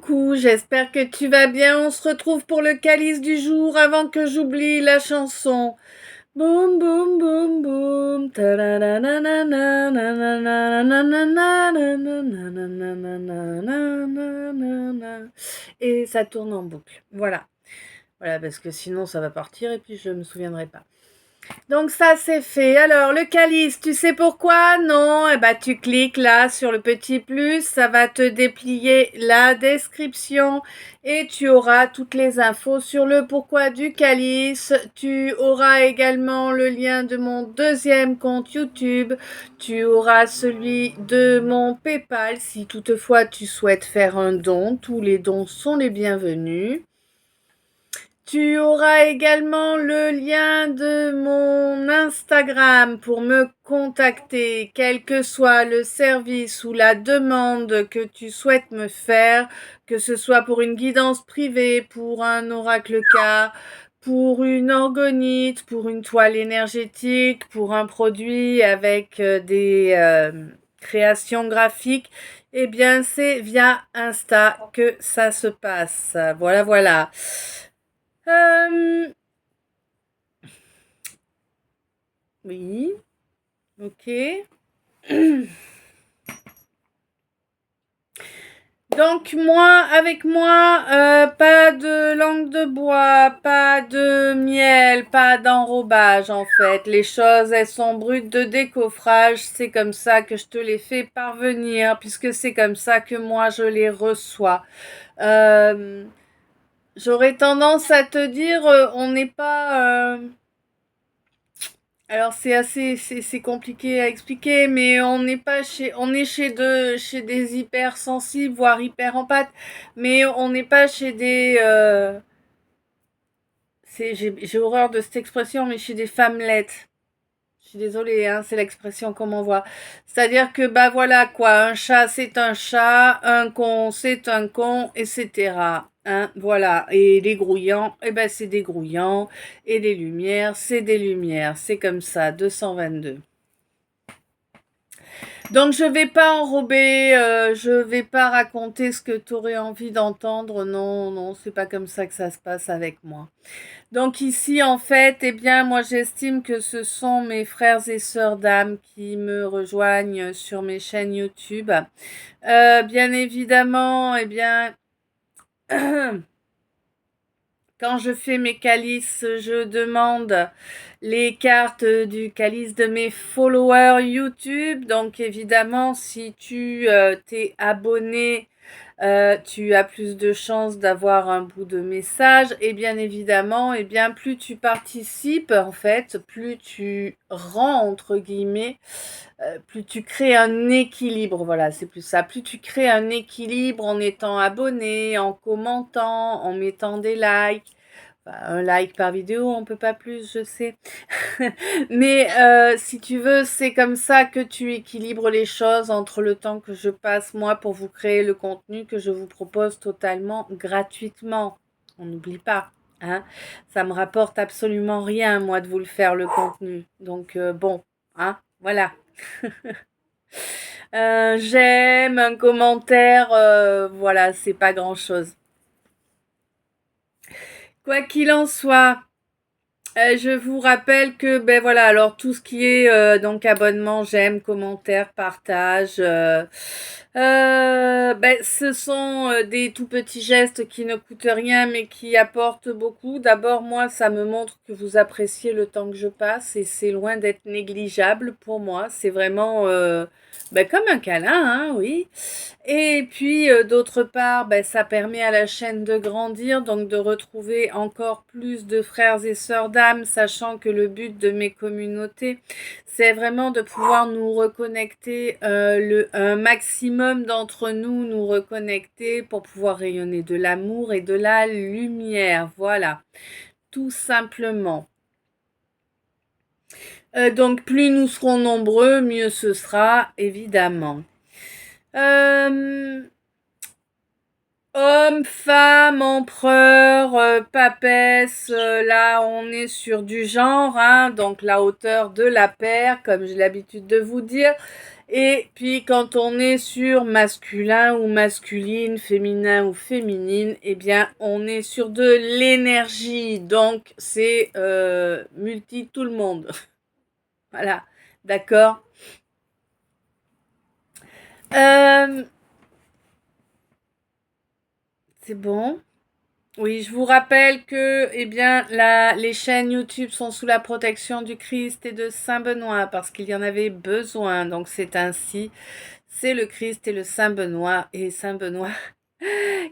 coucou, j'espère que tu vas bien. On se retrouve pour le calice du jour avant que j'oublie la chanson. Boum boum boum boum. Et ça tourne en boucle. Voilà. Voilà, parce que sinon ça va partir et puis je me souviendrai pas. Donc ça c'est fait. Alors le calice, tu sais pourquoi? Non, eh ben tu cliques là sur le petit plus, ça va te déplier la description et tu auras toutes les infos sur le pourquoi du calice. Tu auras également le lien de mon deuxième compte YouTube. Tu auras celui de mon PayPal si toutefois tu souhaites faire un don. Tous les dons sont les bienvenus. Tu auras également le lien de mon Instagram pour me contacter, quel que soit le service ou la demande que tu souhaites me faire, que ce soit pour une guidance privée, pour un oracle-cas, pour une orgonite, pour une toile énergétique, pour un produit avec des créations graphiques. Eh bien, c'est via Insta que ça se passe. Voilà, voilà. Oui, ok. Donc avec moi, pas de langue de bois, pas de miel, pas d'enrobage en fait. Les choses, elles sont brutes de décoffrage. C'est comme ça que je te les fais parvenir, puisque c'est comme ça que moi je les reçois. J'aurais tendance à te dire, on n'est pas... Alors c'est compliqué à expliquer, mais on est chez des hypersensibles, voire hyper empathes, mais on n'est pas chez des j'ai horreur de cette expression, mais chez des femmelettes. Je suis désolée, hein, c'est l'expression qu'on m'envoie. C'est-à-dire que bah voilà quoi, un chat, un con c'est un con, etc. Hein, voilà. Et les grouillants, eh ben c'est des grouillants, et les lumières, c'est des lumières. C'est comme ça, 222. Donc je vais pas enrober, je vais pas raconter ce que tu aurais envie d'entendre. Non, non, c'est pas comme ça que ça se passe avec moi. Donc ici, en fait, eh bien, moi j'estime que ce sont mes frères et sœurs d'âme qui me rejoignent sur mes chaînes YouTube. Bien évidemment, eh bien, quand je fais mes calices, je demande les cartes du calice de mes followers YouTube. Donc évidemment, si tu t'es abonné, tu as plus de chances d'avoir un bout de message. Et bien évidemment, eh bien, plus tu participes, en fait, plus tu rends, entre guillemets, plus tu crées un équilibre. Voilà, c'est plus ça. Plus tu crées un équilibre en étant abonné, en commentant, en mettant des likes. Un like par vidéo, on peut pas plus, je sais. Mais si tu veux, c'est comme ça que tu équilibres les choses entre le temps que je passe, moi, pour vous créer le contenu que je vous propose totalement gratuitement. On n'oublie pas. Hein. Ça me rapporte absolument rien, moi, de vous le faire, le contenu. Donc, bon, hein, voilà. J'aime, un commentaire, voilà, c'est pas grand-chose. Quoi qu'il en soit, je vous rappelle que, ben voilà, alors tout ce qui est donc abonnement, j'aime, commentaire, partage, ben, ce sont des tout petits gestes qui ne coûtent rien mais qui apportent beaucoup. D'abord, moi, ça me montre que vous appréciez le temps que je passe et c'est loin d'être négligeable pour moi. C'est vraiment ben, comme un câlin, hein, oui. Et puis, d'autre part, ben, ça permet à la chaîne de grandir, donc de retrouver encore plus de frères et sœurs d'âme, sachant que le but de mes communautés, c'est vraiment de pouvoir nous reconnecter, un maximum d'entre nous, nous reconnecter pour pouvoir rayonner de l'amour et de la lumière. Voilà, tout simplement. Donc, plus nous serons nombreux, mieux ce sera, évidemment. Homme, femme, empereur, papesse, là on est sur du genre, hein, donc la hauteur de la paire, comme j'ai l'habitude de vous dire. Et puis quand on est sur masculin ou masculine, féminin ou féminine, eh bien on est sur de l'énergie, donc c'est multi tout le monde. Voilà, d'accord. Euh, c'est bon. Oui, je vous rappelle que, eh bien, les chaînes YouTube sont sous la protection du Christ et de Saint Benoît parce qu'il y en avait besoin. Donc c'est ainsi, c'est le Christ et le Saint Benoît et Saint Benoît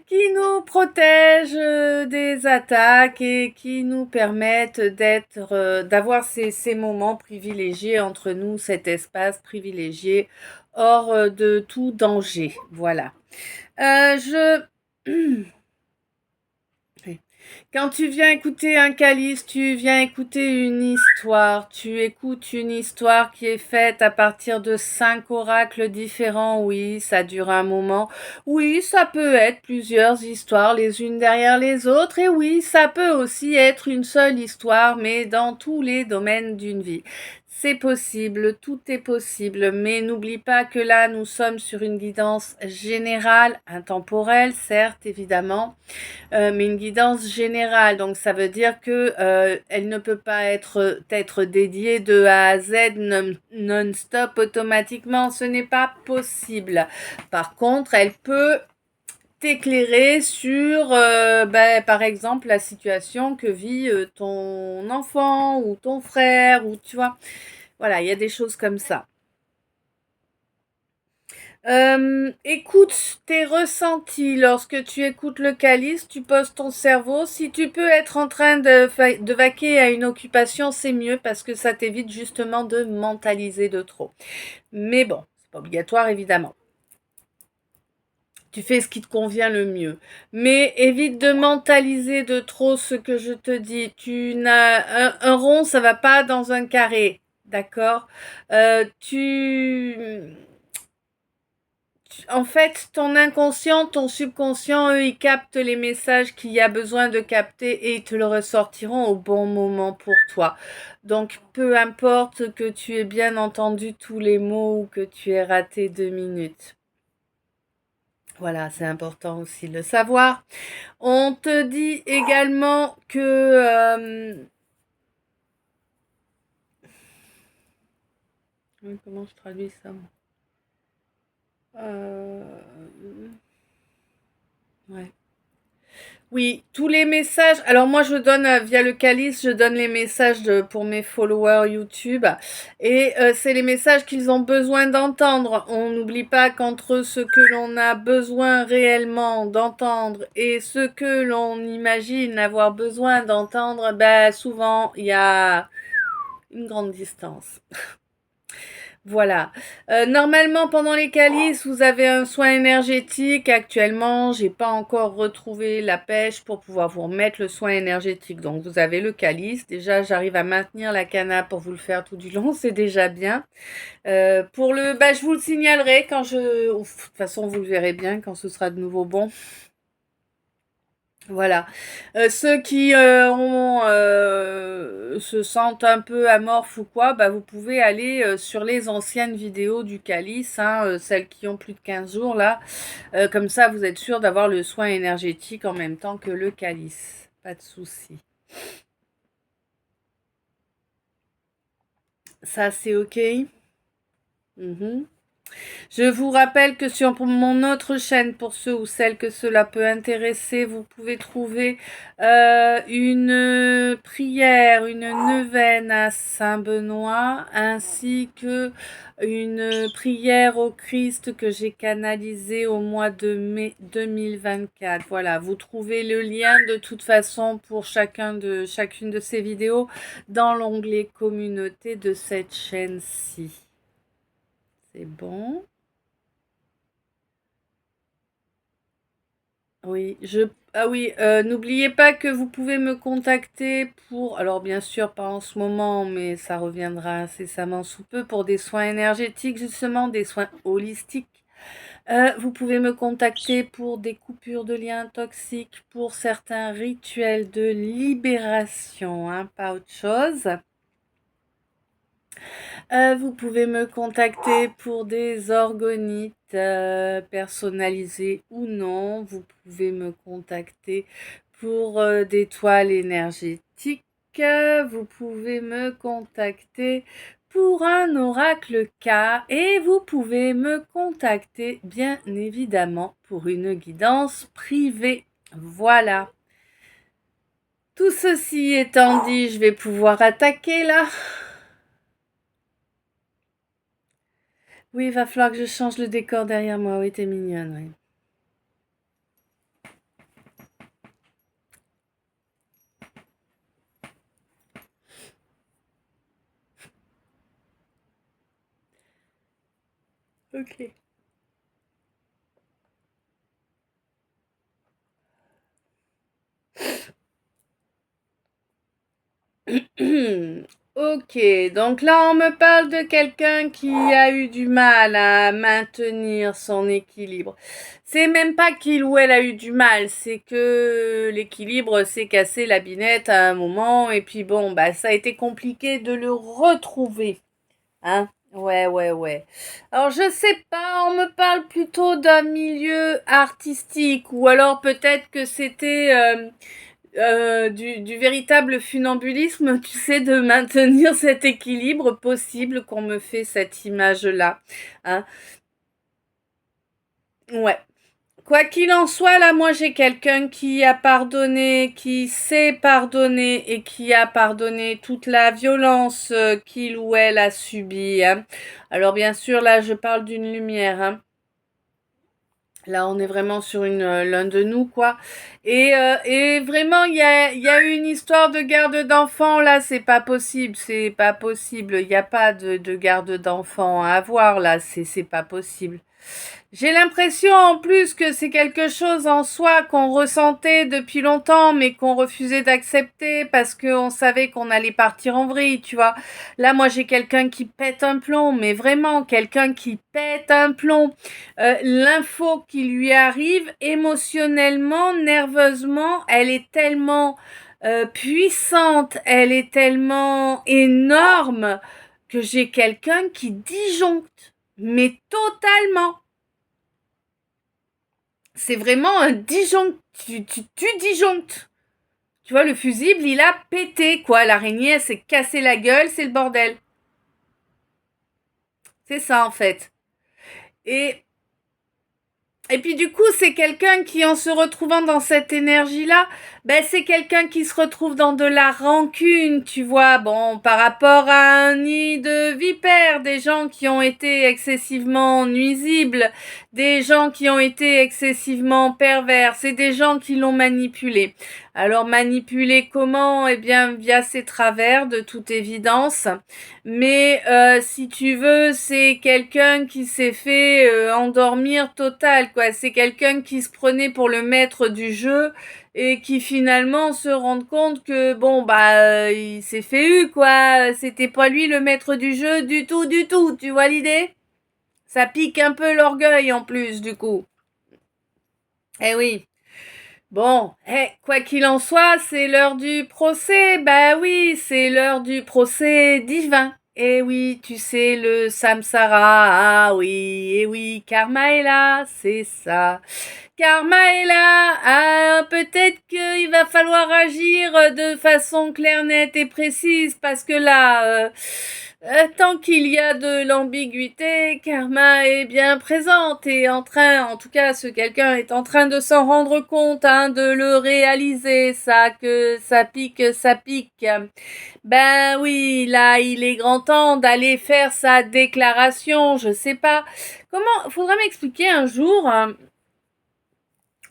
qui nous protègent des attaques et qui nous permettent d'avoir ces moments privilégiés entre nous, cet espace privilégié hors de tout danger. Voilà. Je Oui. Quand tu viens écouter un calice, tu viens écouter une histoire. Tu écoutes une histoire qui est faite à partir de 5 oracles différents. Oui, ça dure un moment. Oui, ça peut être plusieurs histoires les unes derrière les autres. Et oui, ça peut aussi être une seule histoire, mais dans tous les domaines d'une vie. C'est possible, tout est possible, mais n'oublie pas que là, nous sommes sur une guidance générale, intemporelle, certes, évidemment, mais une guidance générale. Donc ça veut dire que elle ne peut pas être dédiée de A à Z non-stop automatiquement. Ce n'est pas possible. Par contre, elle peut t'éclairer sur, par exemple, la situation que vit ton enfant ou ton frère, ou tu vois. Voilà, il y a des choses comme ça. Écoute tes ressentis lorsque tu écoutes le calice, tu poses ton cerveau. Si tu peux être en train de vaquer à une occupation, c'est mieux parce que ça t'évite justement de mentaliser de trop. Mais bon, c'est pas obligatoire évidemment. Tu fais ce qui te convient le mieux. Mais évite de mentaliser de trop ce que je te dis. Tu n'as un rond, ça va pas dans un carré. D'accord. En fait, ton inconscient, ton subconscient, eux, ils captent les messages qu'il y a besoin de capter et ils te le ressortiront au bon moment pour toi. Donc, peu importe que tu aies bien entendu tous les mots ou que tu aies raté 2 minutes. Voilà, c'est important aussi de le savoir. On te dit également que... comment je traduis ça? Euh, ouais. Oui, tous les messages. Alors moi, je donne via le calice, je donne les messages pour mes followers YouTube. Et c'est les messages qu'ils ont besoin d'entendre. On n'oublie pas qu'entre ce que l'on a besoin réellement d'entendre et ce que l'on imagine avoir besoin d'entendre, ben, souvent, il y a une grande distance. Voilà. Normalement, pendant les calices, vous avez un soin énergétique. Actuellement, j'ai pas encore retrouvé la pêche pour pouvoir vous remettre le soin énergétique. Donc, vous avez le calice. Déjà, j'arrive à maintenir la cana pour vous le faire tout du long. C'est déjà bien. Je vous le signalerai quand de toute façon, vous le verrez bien quand ce sera de nouveau bon. Voilà. Ceux qui se sentent un peu amorphes ou quoi, bah, vous pouvez aller sur les anciennes vidéos du calice, hein, celles qui ont plus de 15 jours là. Comme ça, vous êtes sûr d'avoir le soin énergétique en même temps que le calice. Pas de souci. Ça, c'est OK. Je vous rappelle que sur mon autre chaîne, pour ceux ou celles que cela peut intéresser, vous pouvez trouver une prière, une neuvaine à Saint-Benoît, ainsi que une prière au Christ que j'ai canalisée au mois de mai 2024. Voilà, vous trouvez le lien de toute façon pour chacune de ces vidéos dans l'onglet communauté de cette chaîne-ci. C'est bon. Oui, n'oubliez pas que vous pouvez me contacter pour, alors bien sûr pas en ce moment, mais ça reviendra incessamment sous peu pour des soins énergétiques, justement, des soins holistiques. Vous pouvez me contacter pour des coupures de liens toxiques, pour certains rituels de libération, hein, pas autre chose. Vous pouvez me contacter pour des orgonites personnalisés ou non. Vous pouvez me contacter pour des toiles énergétiques. Vous pouvez me contacter pour un oracle K et vous pouvez me contacter bien évidemment pour une guidance privée. Voilà. Tout ceci étant dit, je vais pouvoir attaquer là. Oui, il va falloir que je change le décor derrière moi. Oui, t'es mignonne, oui. Ok. Ok, donc là on me parle de quelqu'un qui a eu du mal à maintenir son équilibre. C'est même pas qu'il ou elle a eu du mal, c'est que l'équilibre s'est cassé la binette à un moment et puis bon, bah ça a été compliqué de le retrouver. Hein? Ouais, ouais, ouais. Alors je sais pas, on me parle plutôt d'un milieu artistique ou alors peut-être que c'était du véritable funambulisme, tu sais, de maintenir cet équilibre possible qu'on me fait cette image-là. Hein. Ouais. Quoi qu'il en soit, là, moi, j'ai quelqu'un qui a pardonné, qui sait pardonner et qui a pardonné toute la violence qu'il ou elle a subie. Hein. Alors, bien sûr, là, je parle d'une lumière. Hein. Là, on est vraiment sur l'un de nous, quoi. Et vraiment, il y a une histoire de garde d'enfants, là, c'est pas possible, c'est pas possible. Il n'y a pas de garde d'enfants à avoir, là, c'est pas possible. J'ai l'impression en plus que c'est quelque chose en soi qu'on ressentait depuis longtemps mais qu'on refusait d'accepter parce qu'on savait qu'on allait partir en vrille, tu vois. Là, moi, j'ai quelqu'un qui pète un plomb, mais vraiment quelqu'un qui pète un plomb. L'info qui lui arrive émotionnellement, nerveusement, elle est tellement puissante, elle est tellement énorme que j'ai quelqu'un qui disjoncte, mais totalement. C'est vraiment un disjoncte. Tu disjonctes. Tu vois, le fusible, il a pété, quoi. L'araignée, elle s'est cassé la gueule, c'est le bordel. C'est ça, en fait. Et Et puis du coup, c'est quelqu'un qui, en se retrouvant dans cette énergie-là, ben c'est quelqu'un qui se retrouve dans de la rancune, tu vois, bon, par rapport à un nid de vipères, des gens qui ont été excessivement nuisibles, des gens qui ont été excessivement pervers, c'est des gens qui l'ont manipulé. Alors manipuler comment? Eh bien via ses travers, de toute évidence. Mais si tu veux, c'est quelqu'un qui s'est fait endormir total, quoi. C'est quelqu'un qui se prenait pour le maître du jeu et qui finalement se rend compte que bon bah il s'est fait eu, quoi. C'était pas lui le maître du jeu du tout, du tout. Tu vois l'idée? Ça pique un peu l'orgueil en plus, du coup. Eh oui. Bon, quoi qu'il en soit, c'est l'heure du procès. Bah oui, c'est l'heure du procès divin. Eh oui, tu sais, le samsara. Ah oui, eh oui, Karma est là, c'est ça. Karma est là. Ah, peut-être qu'il va falloir agir de façon claire, nette et précise parce que là, tant qu'il y a de l'ambiguïté, Karma est bien présente et en tout cas, ce quelqu'un est en train de s'en rendre compte, hein, de le réaliser, ça, que ça pique, ça pique. Ben oui, là, il est grand temps d'aller faire sa déclaration, je sais pas. Comment, faudra m'expliquer un jour, hein.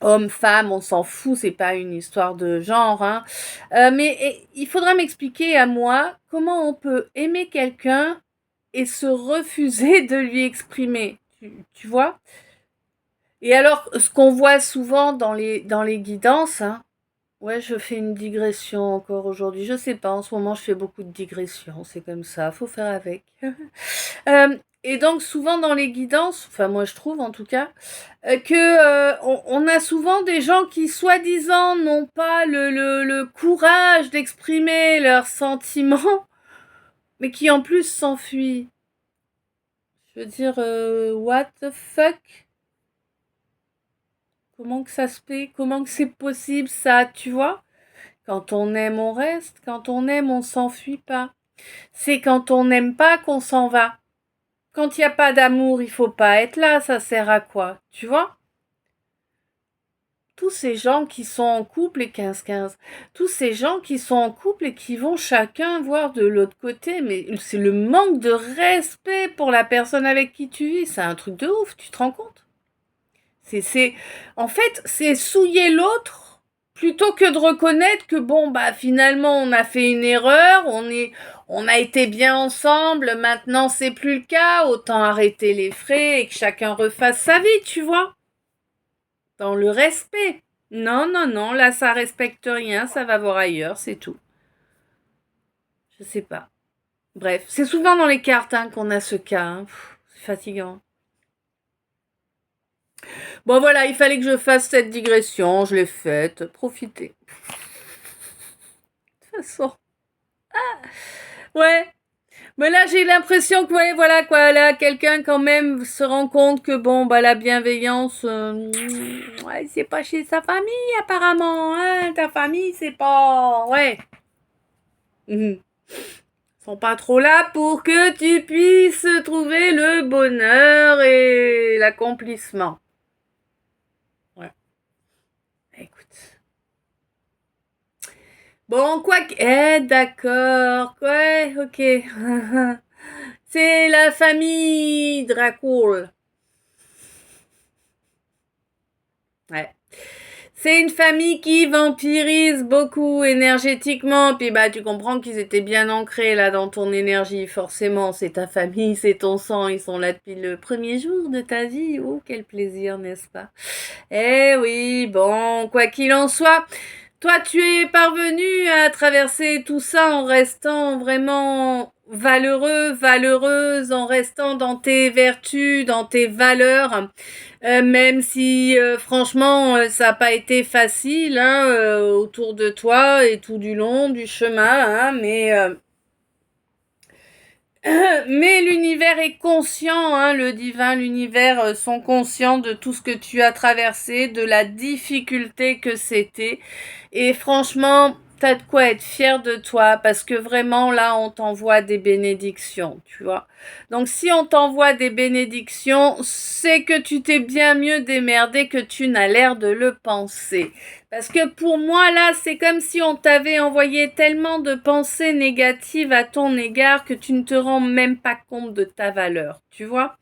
Homme, femme, on s'en fout, c'est pas une histoire de genre, hein. Mais il faudra m'expliquer à moi comment on peut aimer quelqu'un et se refuser de lui exprimer. Tu vois? Et alors, ce qu'on voit souvent dans les guidances, hein, ouais, je fais une digression encore aujourd'hui. Je sais pas, en ce moment, je fais beaucoup de digressions. C'est comme ça, faut faire avec. Et donc souvent dans les guidances, enfin moi je trouve en tout cas, on a souvent des gens qui soi-disant n'ont pas le courage d'exprimer leurs sentiments, mais qui en plus s'enfuient. Je veux dire, what the fuck? Comment que ça se fait? Comment que c'est possible ça, tu vois? Quand on aime, on reste. Quand on aime, on s'enfuit pas. C'est quand on n'aime pas qu'on s'en va. Quand il n'y a pas d'amour, il faut pas être là, ça sert à quoi? Tu vois? Tous ces gens qui sont en couple et 15-15, tous ces gens qui sont en couple et qui vont chacun voir de l'autre côté, mais c'est le manque de respect pour la personne avec qui tu vis, c'est un truc de ouf, tu te rends compte? En fait, c'est souiller l'autre plutôt que de reconnaître que bon, bah, finalement, on a fait une erreur, on a été bien ensemble, maintenant c'est plus le cas, autant arrêter les frais et que chacun refasse sa vie, tu vois? Dans le respect. Non, non, non, là, ça respecte rien, ça va voir ailleurs, c'est tout. Je sais pas. Bref, c'est souvent dans les cartes hein, qu'on a ce cas. Hein. C'est fatigant. Bon, voilà, il fallait que je fasse cette digression, je l'ai faite. Profitez. De toute façon. Ouais. Mais là, j'ai l'impression que, ouais, voilà, quoi, là, quelqu'un, quand même, se rend compte que, bon, bah, la bienveillance, ouais, c'est pas chez sa famille, apparemment, hein. Ta famille, c'est pas, ouais. Ils sont pas trop là pour que tu puisses trouver le bonheur et l'accomplissement. Ouais. Écoute. Bon, quoi que... d'accord. Ouais, ok. C'est la famille Dracul. Ouais. C'est une famille qui vampirise beaucoup énergétiquement. Puis bah tu comprends qu'ils étaient bien ancrés là dans ton énergie. Forcément, c'est ta famille, c'est ton sang. Ils sont là depuis le premier jour de ta vie. Oh, quel plaisir, n'est-ce pas? Eh oui, bon, quoi qu'il en soit, toi tu es parvenu à traverser tout ça en restant vraiment valeureux, valeureuse, en restant dans tes vertus, dans tes valeurs. Même si franchement ça n'a pas été facile hein, autour de toi et tout du long du chemin, hein, mais l'univers est conscient, hein, le divin, l'univers sont conscients de tout ce que tu as traversé, de la difficulté que c'était. Et franchement, t'as de quoi être fier de toi parce que vraiment là, on t'envoie des bénédictions, tu vois. Donc si on t'envoie des bénédictions, c'est que tu t'es bien mieux démerdé que tu n'as l'air de le penser. Parce que pour moi, là, c'est comme si on t'avait envoyé tellement de pensées négatives à ton égard que tu ne te rends même pas compte de ta valeur, tu vois?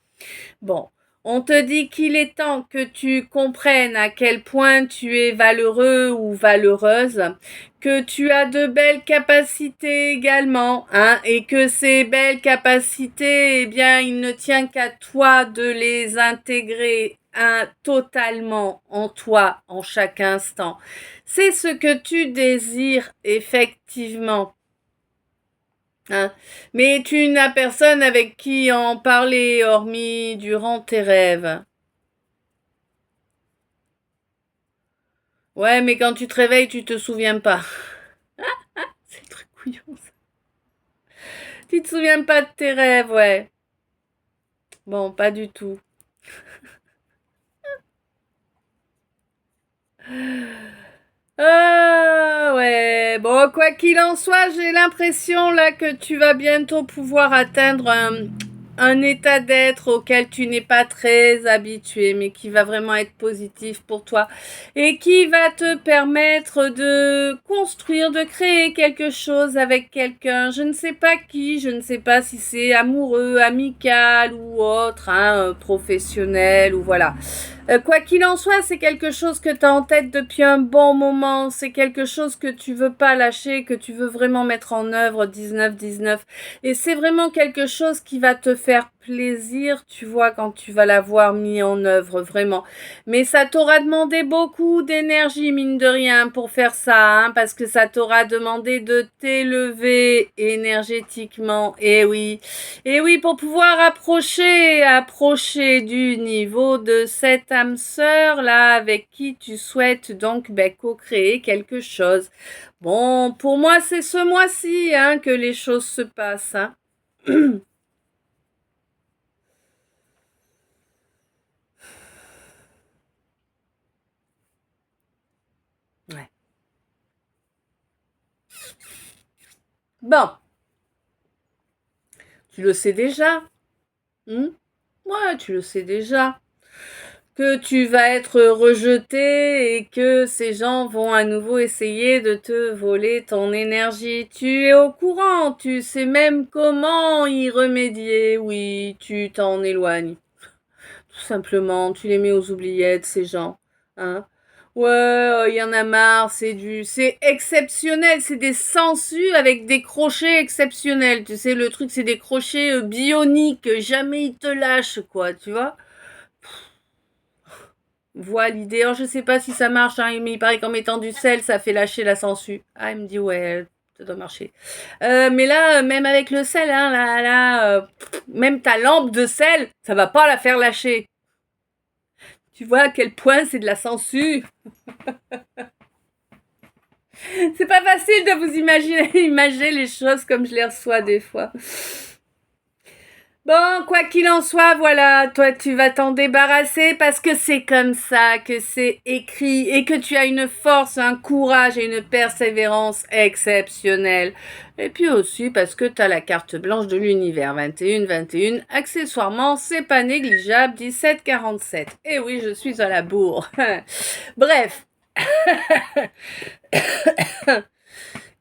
Bon, on te dit qu'il est temps que tu comprennes à quel point tu es valeureux ou valeureuse, que tu as de belles capacités également, hein, et que ces belles capacités, eh bien, il ne tient qu'à toi de les intégrer totalement en toi en chaque instant. C'est ce que tu désires effectivement. Hein. Mais tu n'as personne avec qui en parler hormis durant tes rêves. Ouais, mais quand tu te réveilles, tu te souviens pas. C'est très couillon ça. Tu te souviens pas de tes rêves, ouais. Bon, pas du tout. Ah ouais, bon quoi qu'il en soit, j'ai l'impression là que tu vas bientôt pouvoir atteindre un état d'être auquel tu n'es pas très habitué, mais qui va vraiment être positif pour toi et qui va te permettre de construire, de créer quelque chose avec quelqu'un. Je ne sais pas qui, je ne sais pas si c'est amoureux, amical ou autre, hein, professionnel ou voilà. Quoi qu'il en soit, c'est quelque chose que tu as en tête depuis un bon moment, c'est quelque chose que tu veux pas lâcher, que tu veux vraiment mettre en œuvre 19-19. Et c'est vraiment quelque chose qui va te faire plaisir, tu vois, quand tu vas l'avoir mis en œuvre, vraiment. Mais ça t'aura demandé beaucoup d'énergie, mine de rien, pour faire ça, hein, parce que ça t'aura demandé de t'élever énergétiquement. Et oui, pour pouvoir approcher du niveau de cette âme sœur là, avec qui tu souhaites donc co-créer quelque chose. Bon, pour moi, c'est ce mois-ci hein, que les choses se passent. Hein. Ouais. Bon, tu le sais déjà. Hmm. Ouais, tu le sais déjà. Que tu vas être rejeté et que ces gens vont à nouveau essayer de te voler ton énergie. Tu es au courant, tu sais même comment y remédier. Oui, tu t'en éloignes. Tout simplement, tu les mets aux oubliettes, ces gens. Hein. Ouais, il y en a marre, c'est exceptionnel, c'est des sangsues avec des crochets exceptionnels. Tu sais, le truc, c'est des crochets bioniques, jamais ils te lâchent, quoi, tu vois. Vois l'idée. Alors, je sais pas si ça marche, hein, mais il paraît qu'en mettant du sel, ça fait lâcher la sangsue. Ah, il me dit, ouais, ça doit marcher. Mais là, même avec le sel, hein, même ta lampe de sel, ça va pas la faire lâcher. Tu vois à quel point c'est de la sangsue. C'est pas facile de vous imaginer les choses comme je les reçois des fois. Bon, quoi qu'il en soit, voilà, toi tu vas t'en débarrasser parce que c'est comme ça, que c'est écrit et que tu as une force, un courage et une persévérance exceptionnelle. Et puis aussi parce que tu as la carte blanche de l'univers 21-21, accessoirement, c'est pas négligeable, 17-47. Et oui, je suis à la bourre. Bref.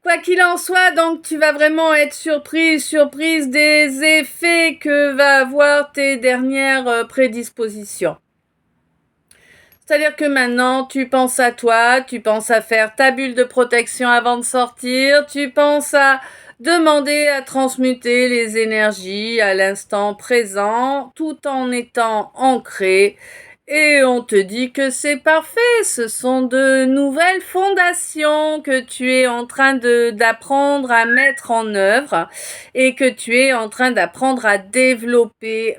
Quoi qu'il en soit, donc tu vas vraiment être surprise des effets que va avoir tes dernières prédispositions. C'est-à-dire que maintenant, tu penses à toi, tu penses à faire ta bulle de protection avant de sortir, tu penses à demander à transmuter les énergies à l'instant présent tout en étant ancré. Et on te dit que c'est parfait, ce sont de nouvelles fondations que tu es en train d'apprendre à mettre en œuvre et que tu es en train d'apprendre à développer,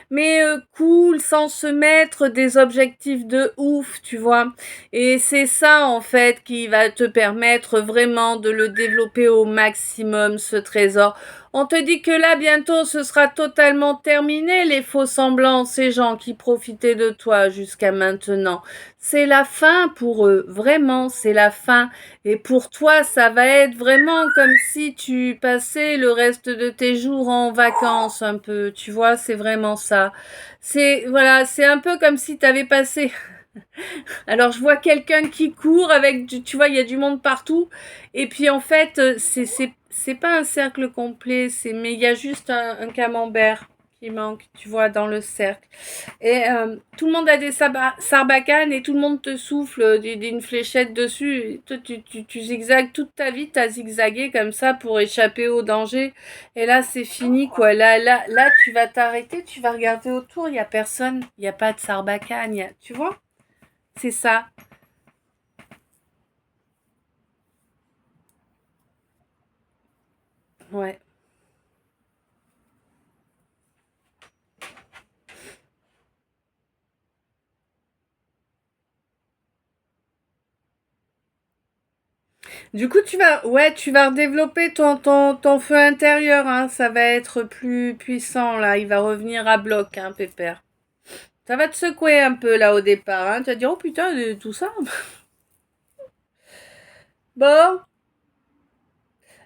mais cool, sans se mettre des objectifs de ouf, tu vois. Et c'est ça, en fait, qui va te permettre vraiment de le développer au maximum, ce trésor. On te dit que là, bientôt, ce sera totalement terminé, les faux semblants, ces gens qui profitaient de toi jusqu'à maintenant. C'est la fin pour eux, vraiment, c'est la fin. Et pour toi, ça va être vraiment comme si tu passais le reste de tes jours en vacances un peu, tu vois, c'est vraiment ça. Voilà, c'est un peu comme si tu avais passé. Alors je vois quelqu'un qui court avec tu vois, il y a du monde partout et puis en fait, c'est pas un cercle complet, mais il y a juste un camembert qui manque, tu vois, dans le cercle. Et tout le monde a des sarbacanes et tout le monde te souffle d'une fléchette dessus. Et toi, tu zigzagues toute ta vie, t'as zigzagué comme ça pour échapper au danger. Et là, c'est fini, quoi. Là, tu vas t'arrêter, tu vas regarder autour, il y a personne, il y a pas de sarbacane, tu vois? C'est ça. Ouais. Du coup, tu vas redévelopper ton feu intérieur, hein. Ça va être plus puissant, là. Il va revenir à bloc, hein, pépère. Ça va te secouer un peu, là, au départ, hein. Tu vas dire, oh putain, tout ça. Bon.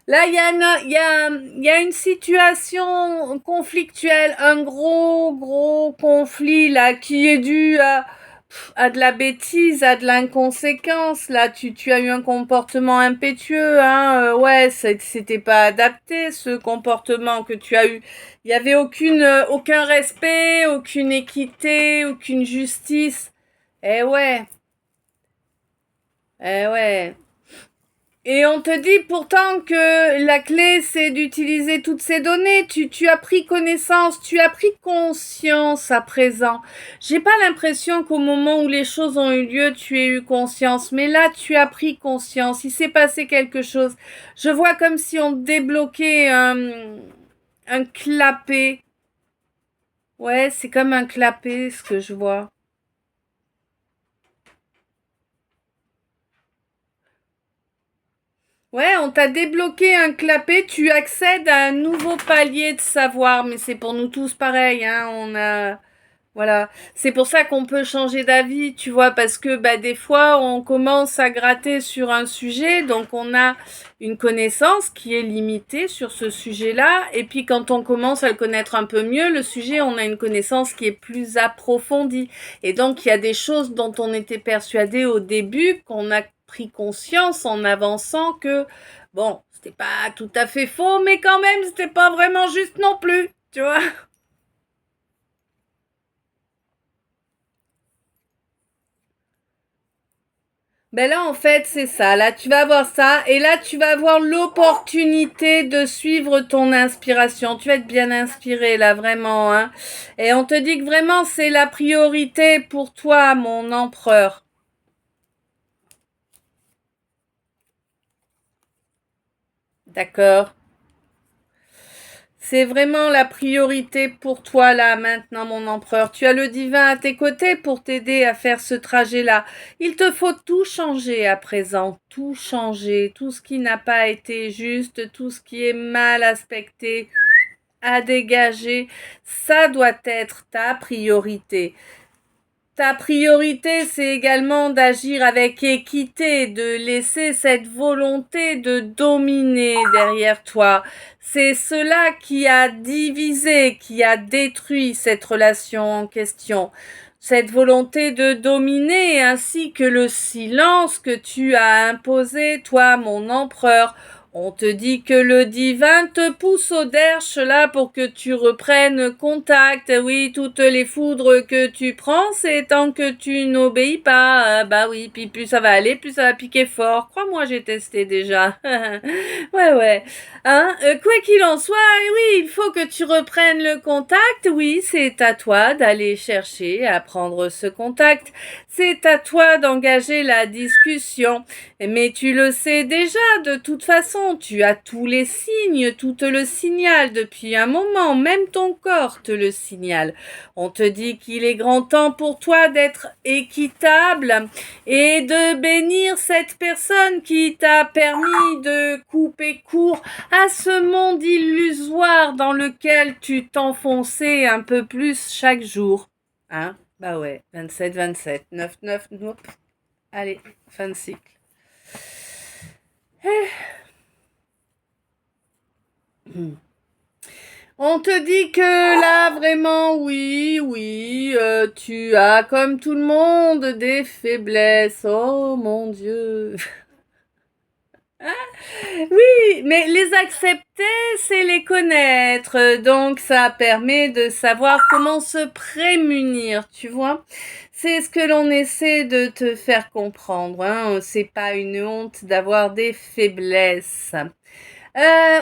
Là, il y a une situation conflictuelle, un gros conflit, là, qui est dû à de la bêtise, à de l'inconséquence. Là, tu as eu un comportement impétueux, hein. Ouais, c'était pas adapté, ce comportement que tu as eu. Il y avait aucun respect, aucune équité, aucune justice. Eh ouais, eh ouais. Et on te dit pourtant que la clé, c'est d'utiliser toutes ces données. Tu as pris connaissance, tu as pris conscience à présent. J'ai pas l'impression qu'au moment où les choses ont eu lieu, tu aies eu conscience. Mais là, tu as pris conscience. Il s'est passé quelque chose. Je vois comme si on débloquait un clapet. Ouais, c'est comme un clapet, ce que je vois. Ouais, on t'a débloqué un clapet, tu accèdes à un nouveau palier de savoir, mais c'est pour nous tous pareil, hein, voilà. C'est pour ça qu'on peut changer d'avis, tu vois, parce que, des fois, on commence à gratter sur un sujet, donc on a une connaissance qui est limitée sur ce sujet-là, et puis quand on commence à le connaître un peu mieux, le sujet, on a une connaissance qui est plus approfondie. Et donc, il y a des choses dont on était persuadé au début qu'on a pris conscience en avançant que, bon, c'était pas tout à fait faux, mais quand même, c'était pas vraiment juste non plus, tu vois. Ben là, en fait, c'est ça. Là, tu vas avoir ça. Et là, tu vas avoir l'opportunité de suivre ton inspiration. Tu vas être bien inspiré, là, vraiment, hein. Et on te dit que vraiment, c'est la priorité pour toi, mon empereur. D'accord? C'est vraiment la priorité pour toi là maintenant, mon empereur. Tu as le divin à tes côtés pour t'aider à faire ce trajet-là. Il te faut tout changer à présent, tout changer, tout ce qui n'a pas été juste, tout ce qui est mal aspecté, à dégager. Ça doit être ta priorité. Ta priorité, c'est également d'agir avec équité, de laisser cette volonté de dominer derrière toi. C'est cela qui a divisé, qui a détruit cette relation en question. Cette volonté de dominer ainsi que le silence que tu as imposé, toi, mon empereur. On te dit que le divin te pousse au derche là pour que tu reprennes contact. Oui, toutes les foudres que tu prends, c'est tant que tu n'obéis pas. Bah oui, puis plus ça va aller, plus ça va piquer fort. Crois-moi, j'ai testé déjà. Ouais, ouais. Hein, quoi qu'il en soit, oui, il faut que tu reprennes le contact. Oui, c'est à toi d'aller chercher à prendre ce contact. C'est à toi d'engager la discussion. Mais tu le sais déjà, de toute façon, tu as tous les signes, tout te le signale depuis un moment, même ton corps te le signale. On te dit qu'il est grand temps pour toi d'être équitable et de bénir cette personne qui t'a permis de couper court à ce monde illusoire dans lequel tu t'enfonçais un peu plus chaque jour. Hein? Bah ouais, 27, 27, 9, 9, nope. Allez, fin de cycle. On te dit que là, vraiment, oui, oui, tu as, comme tout le monde, des faiblesses. Oh mon Dieu. Oui, mais les accepter, c'est les connaître. Donc, ça permet de savoir comment se prémunir, tu vois. C'est ce que l'on essaie de te faire comprendre, hein. C'est pas une honte d'avoir des faiblesses.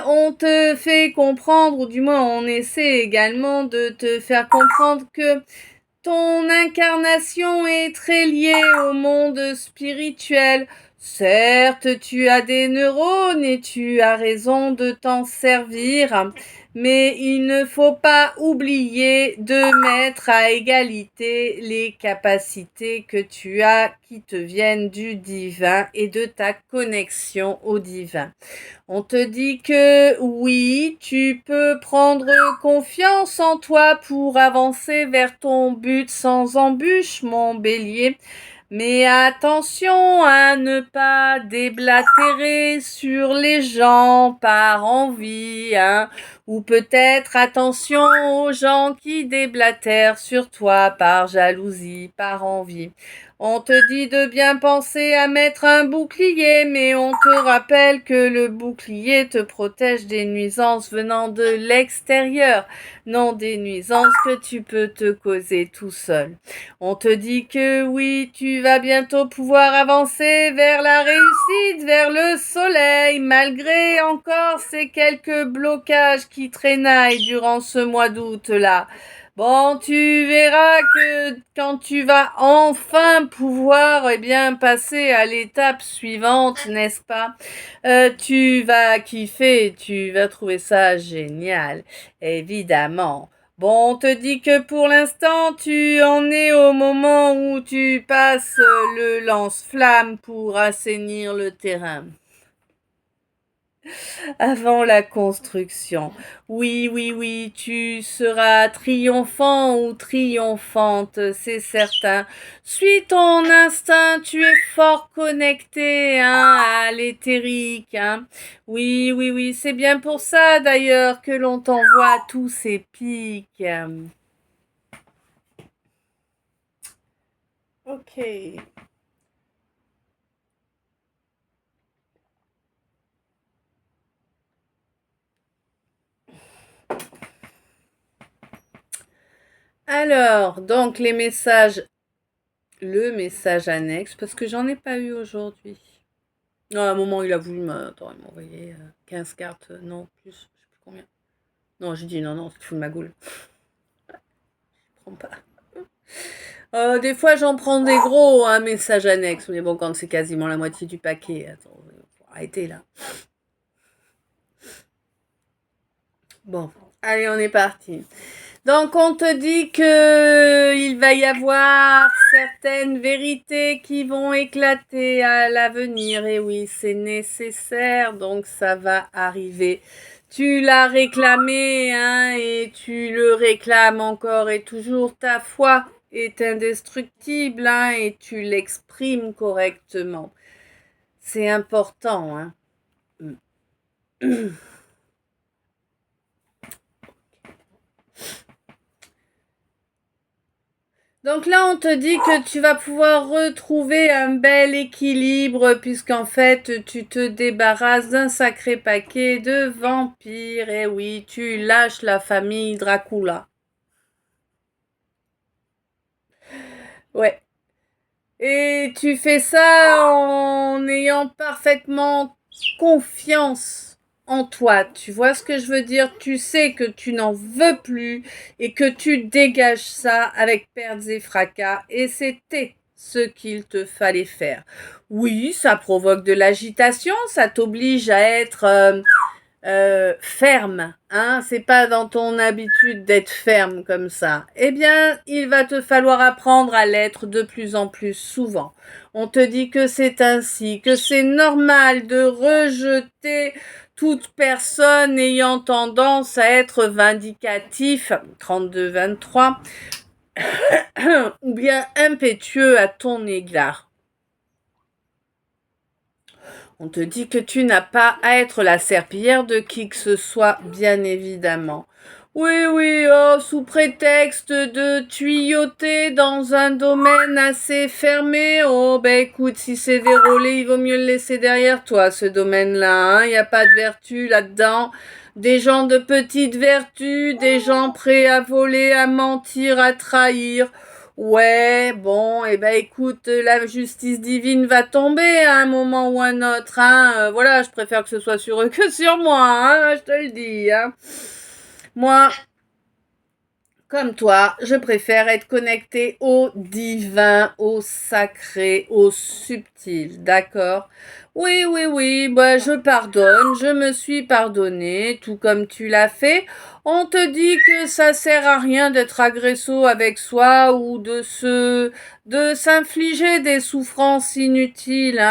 On te fait comprendre, ou du moins on essaie également de te faire comprendre que ton incarnation est très liée au monde spirituel. Certes, tu as des neurones et tu as raison de t'en servir, mais il ne faut pas oublier de mettre à égalité les capacités que tu as qui te viennent du divin et de ta connexion au divin. On te dit que oui, tu peux prendre confiance en toi pour avancer vers ton but sans embûche, mon bélier. Mais attention à ne pas déblatérer sur les gens par envie, hein. Ou peut-être attention aux gens qui déblatèrent sur toi par jalousie, par envie. On te dit de bien penser à mettre un bouclier, mais on te rappelle que le bouclier te protège des nuisances venant de l'extérieur, non des nuisances que tu peux te causer tout seul. On te dit que oui, tu vas bientôt pouvoir avancer vers la réussite, vers le soleil, malgré encore ces quelques blocages qui traînaillent durant ce mois d'août-là. Bon, tu verras que quand tu vas enfin pouvoir passer à l'étape suivante, n'est-ce pas? Tu vas kiffer, tu vas trouver ça génial, évidemment. Bon, on te dit que pour l'instant, tu en es au moment où tu passes le lance-flamme pour assainir le terrain. Avant la construction. Oui, oui, oui, tu seras triomphant ou triomphante, c'est certain. Suis ton instinct, tu es fort connecté à l'éthérique. Oui, oui, oui, c'est bien pour ça d'ailleurs que l'on t'envoie tous ces pics. Ok. Alors, donc le message annexe, parce que j'en ai pas eu aujourd'hui. Non, à un moment, il a voulu m'envoyer 15 cartes, non, plus, je sais plus combien. Non, j'ai dit non, tu te fous de ma goule. Je prends pas. Des fois, j'en prends des gros, un message annexe, mais bon, quand c'est quasiment la moitié du paquet, attends, faut arrêter là. Bon, allez, on est parti. Donc on te dit que il va y avoir certaines vérités qui vont éclater à l'avenir. Et oui, c'est nécessaire, donc ça va arriver. Tu l'as réclamé, et tu le réclames encore et toujours. Ta foi est indestructible, et tu l'exprimes correctement. C'est important, Donc là, on te dit que tu vas pouvoir retrouver un bel équilibre puisqu'en fait, tu te débarrasses d'un sacré paquet de vampires. Et oui, tu lâches la famille Dracula. Ouais. Et tu fais ça en ayant parfaitement confiance en toi. Tu vois ce que je veux dire? Tu sais que tu n'en veux plus et que tu dégages ça avec pertes et fracas. Et c'était ce qu'il te fallait faire. Oui, ça provoque de l'agitation, ça t'oblige à être ferme, c'est pas dans ton habitude d'être ferme comme ça. Eh bien, il va te falloir apprendre à l'être de plus en plus souvent. On te dit que c'est ainsi, que c'est normal de rejeter toute personne ayant tendance à être vindicatif, 32-23, ou bien impétueux à ton égard. On te dit que tu n'as pas à être la serpillière de qui que ce soit, bien évidemment. Oui, oui, sous prétexte de tuyauter dans un domaine assez fermé. Oh, ben écoute, si c'est vérolé, il vaut mieux le laisser derrière toi, ce domaine-là. Il n'y a pas de vertu là-dedans. Des gens de petite vertu, des gens prêts à voler, à mentir, à trahir. Ouais, bon, écoute, la justice divine va tomber à un moment ou un autre, voilà, je préfère que ce soit sur eux que sur moi, je te le dis, Moi, comme toi, je préfère être connectée au divin, au sacré, au subtil, d'accord? Oui, oui, oui, je pardonne, je me suis pardonné, tout comme tu l'as fait. On te dit que ça sert à rien d'être agressif avec soi ou de s'infliger des souffrances inutiles,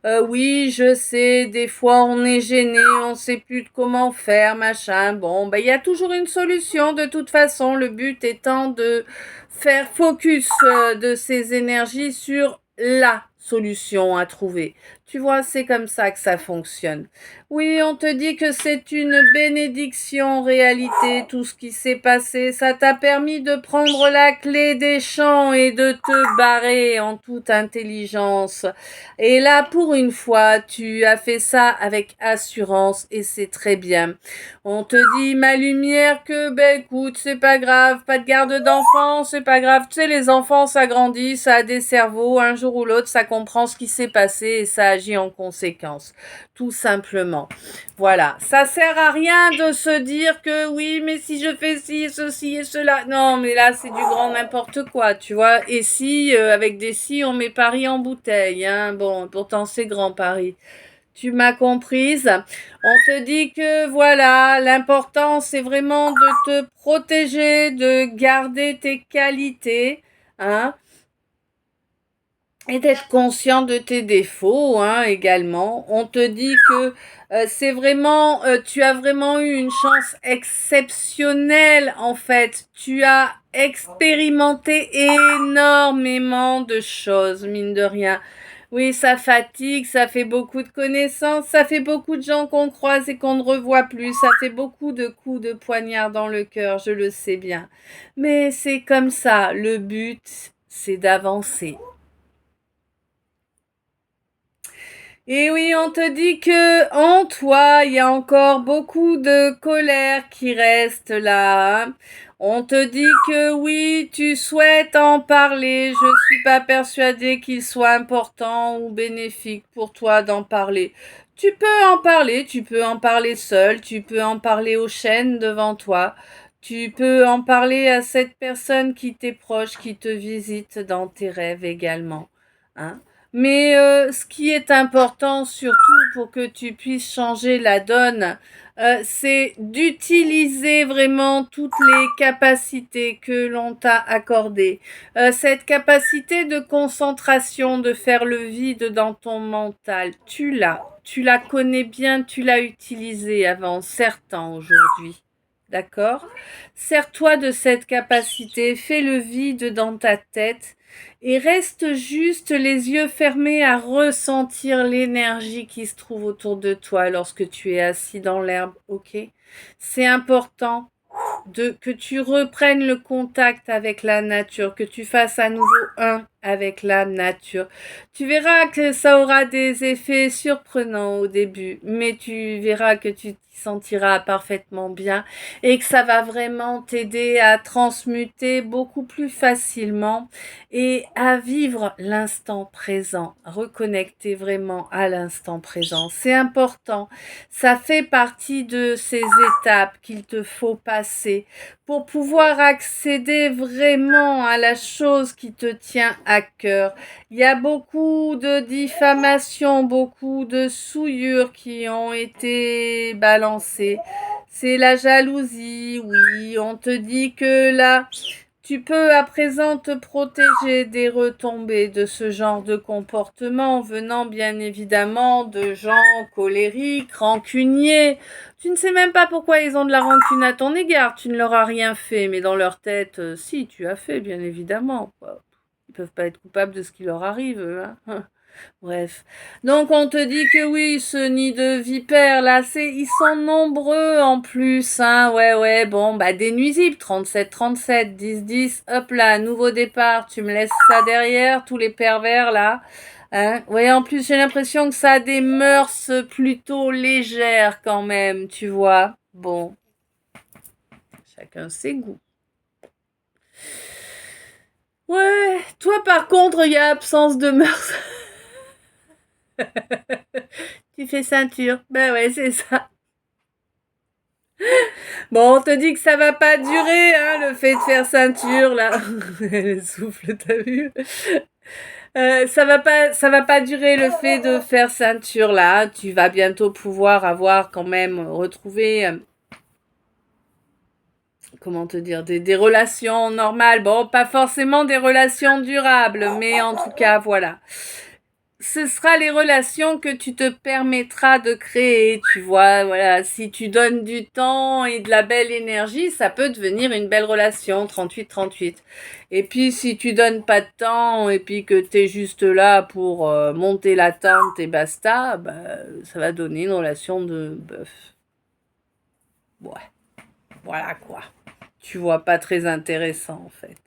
oui, je sais, des fois on est gêné, on sait plus de comment faire, machin. Bon, il y a toujours une solution de toute façon. Le but étant de faire focus de ces énergies sur la solution à trouver. Tu vois, c'est comme ça que ça fonctionne. Oui, on te dit que c'est une bénédiction en réalité, tout ce qui s'est passé. Ça t'a permis de prendre la clé des champs et de te barrer en toute intelligence. Et là, pour une fois, tu as fait ça avec assurance et c'est très bien. On te dit, ma lumière, que, ben écoute, c'est pas grave, pas de garde d'enfants, c'est pas grave. Tu sais, les enfants, ça grandit, ça a des cerveaux, un jour ou l'autre, ça comprend ce qui s'est passé et ça agit en conséquence. Tout simplement. Voilà. Ça sert à rien de se dire que oui, mais si je fais ci, ceci et cela. Non, mais là, c'est du grand n'importe quoi, tu vois. Et si, avec des si, on met Paris en bouteille, hein. Bon, pourtant, c'est grand Paris. Tu m'as comprise. On te dit que voilà, l'important c'est vraiment de te protéger, de garder tes qualités, hein, et d'être conscient de tes défauts, hein, également. On te dit que c'est vraiment, tu as vraiment eu une chance exceptionnelle en fait. Tu as expérimenté énormément de choses, mine de rien. Oui, ça fatigue, ça fait beaucoup de connaissances, ça fait beaucoup de gens qu'on croise et qu'on ne revoit plus, ça fait beaucoup de coups de poignard dans le cœur, je le sais bien. Mais c'est comme ça, le but, c'est d'avancer. Et oui, on te dit que en toi, il y a encore beaucoup de colère qui reste là, hein. On te dit que oui, tu souhaites en parler. Je suis pas persuadée qu'il soit important ou bénéfique pour toi d'en parler. Tu peux en parler seul, tu peux en parler aux chaînes devant toi. Tu peux en parler à cette personne qui t'est proche, qui te visite dans tes rêves également, hein. Mais ce qui est important surtout pour que tu puisses changer la donne, c'est d'utiliser vraiment toutes les capacités que l'on t'a accordées. Cette capacité de concentration, de faire le vide dans ton mental, tu l'as. Tu la connais bien, tu l'as utilisée avant, certains aujourd'hui. D'accord? Sers-toi de cette capacité, fais le vide dans ta tête et reste juste les yeux fermés à ressentir l'énergie qui se trouve autour de toi lorsque tu es assis dans l'herbe, ok? C'est important que tu reprennes le contact avec la nature, que tu fasses à nouveau un avec la nature. Tu verras que ça aura des effets surprenants au début, mais tu verras que tu t'y sentiras parfaitement bien et que ça va vraiment t'aider à transmuter beaucoup plus facilement et à vivre l'instant présent, reconnecter vraiment à l'instant présent. C'est important. Ça fait partie de ces étapes qu'il te faut passer pour pouvoir accéder vraiment à la chose qui te tient à cœur. Il y a beaucoup de diffamations, beaucoup de souillures qui ont été balancées. C'est la jalousie, oui. On te dit que là, tu peux à présent te protéger des retombées de ce genre de comportement venant bien évidemment de gens colériques, rancuniers. Tu ne sais même pas pourquoi ils ont de la rancune à ton égard, tu ne leur as rien fait, mais dans leur tête, si, tu as fait, bien évidemment. Ils peuvent pas être coupables de ce qui leur arrive, hein. Bref. Donc on te dit que oui, ce nid de vipères là, ils sont nombreux en plus, hein. Ouais, bon, bah des nuisibles, 37, 10, hop là, nouveau départ, tu me laisses ça derrière, tous les pervers là. Hein. Ouais, en plus j'ai l'impression que ça a des mœurs plutôt légères quand même, tu vois. Bon, chacun ses goûts. Ouais, toi par contre, il y a absence de mœurs. Tu fais ceinture. Ben ouais, c'est ça. Bon, on te dit que ça va pas durer, hein, le fait de faire ceinture, là. Elle souffle, t'as vu? Ça va pas durer le fait de faire ceinture, là. Tu vas bientôt pouvoir avoir quand même retrouvé, comment te dire, des relations normales. Bon, pas forcément des relations durables, mais en tout cas, voilà. ce sera les relations que tu te permettras de créer, tu vois. Voilà, si tu donnes du temps et de la belle énergie, ça peut devenir une belle relation, 38-38. Et puis, si tu donnes pas de temps et puis que tu es juste là pour monter la tente et basta, bah, ça va donner une relation de bœuf. Ouais, voilà quoi. Tu vois, pas très intéressant en fait.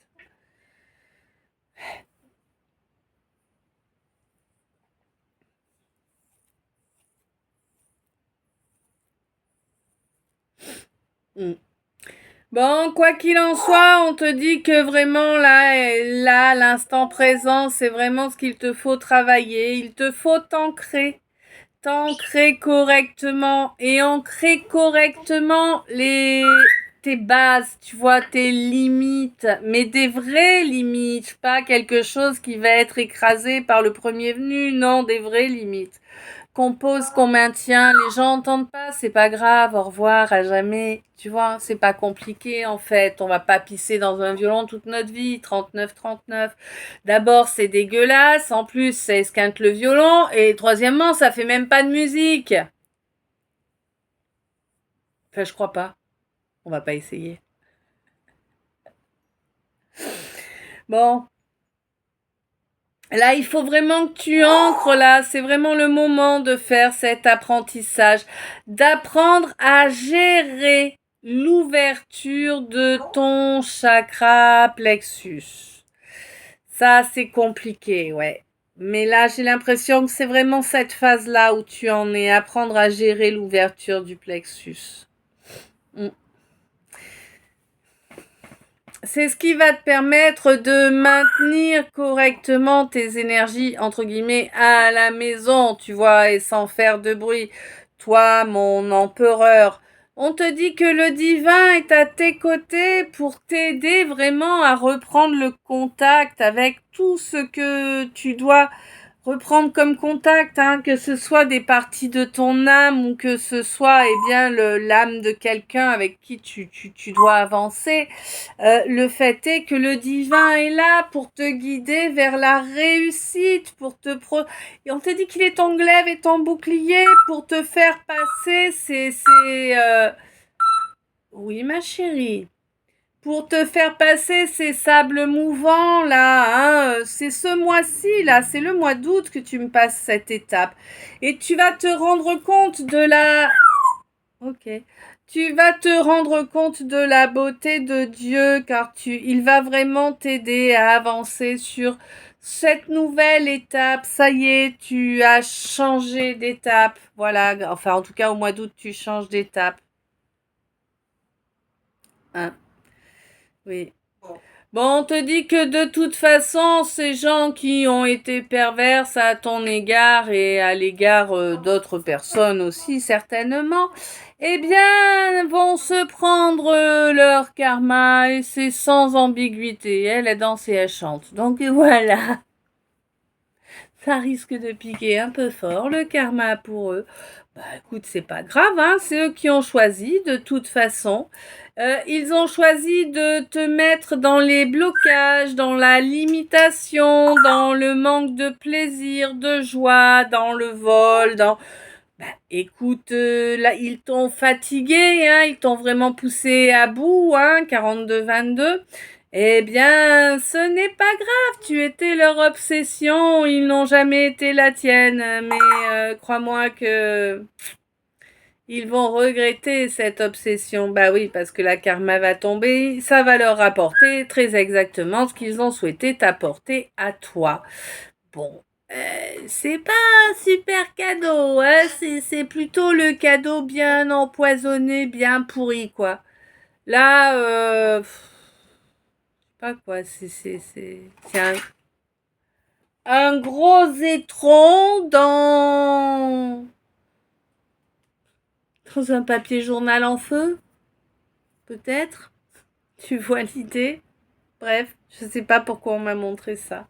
Mm. Bon, quoi qu'il en soit, on te dit que vraiment là, l'instant présent, c'est vraiment ce qu'il te faut travailler. Il te faut t'ancrer correctement et ancrer correctement tes bases, tu vois, tes limites, mais des vraies limites, pas quelque chose qui va être écrasé par le premier venu, non, des vraies limites qu'on pose, qu'on maintient. Les gens entendent pas, c'est pas grave, au revoir, à jamais. Tu vois, c'est pas compliqué en fait. On va pas pisser dans un violon toute notre vie. 39-39. D'abord, c'est dégueulasse. En plus, ça esquinte le violon. Et troisièmement, ça fait même pas de musique. Enfin, je crois pas. On va pas essayer. Bon. Là, il faut vraiment que tu ancres là. C'est vraiment le moment de faire cet apprentissage, d'apprendre à gérer l'ouverture de ton chakra plexus. Ça, c'est compliqué, ouais. Mais là, j'ai l'impression que c'est vraiment cette phase-là où tu en es, apprendre à gérer l'ouverture du plexus. Mm. C'est ce qui va te permettre de maintenir correctement tes énergies, entre guillemets, à la maison, tu vois, et sans faire de bruit. Toi, mon empereur, on te dit que le divin est à tes côtés pour t'aider vraiment à reprendre le contact avec tout ce que tu dois reprendre comme contact, hein, que ce soit des parties de ton âme ou que ce soit eh bien l'âme de quelqu'un avec qui tu dois avancer. Le fait est que le divin est là pour te guider vers la réussite, et on te dit qu'il est ton glaive et ton bouclier pour te faire passer oui ma chérie, pour te faire passer ces sables mouvants là, hein, c'est ce mois-ci là, c'est le mois d'août que tu me passes cette étape. Et tu vas te rendre compte de la... Ok. Tu vas te rendre compte de la beauté de Dieu car il va vraiment t'aider à avancer sur cette nouvelle étape. Ça y est, tu as changé d'étape. Voilà. Enfin, en tout cas, au mois d'août, tu changes d'étape. Hein? Oui. Bon, on te dit que de toute façon, ces gens qui ont été pervers à ton égard et à l'égard d'autres personnes aussi, certainement, eh bien, vont se prendre leur karma et c'est sans ambiguïté. Elle est danse et elle chante. Donc voilà, ça risque de piquer un peu fort le karma pour eux. Bah écoute, c'est pas grave, hein, c'est eux qui ont choisi de toute façon. Ils ont choisi de te mettre dans les blocages, dans la limitation, dans le manque de plaisir, de joie, dans le vol, dans... Bah, écoute, là, ils t'ont fatigué, hein, ils t'ont vraiment poussé à bout, hein, 42-22. Eh bien, ce n'est pas grave, tu étais leur obsession, ils n'ont jamais été la tienne, mais crois-moi que ils vont regretter cette obsession. Bah oui, parce que la karma va tomber, ça va leur rapporter très exactement ce qu'ils ont souhaité t'apporter à toi. Bon, c'est pas un super cadeau, hein, c'est plutôt le cadeau bien empoisonné, bien pourri, quoi. Là, pas quoi, c'est un gros étron dans un papier journal en feu, peut-être. Tu vois l'idée? Bref, je sais pas pourquoi on m'a montré ça.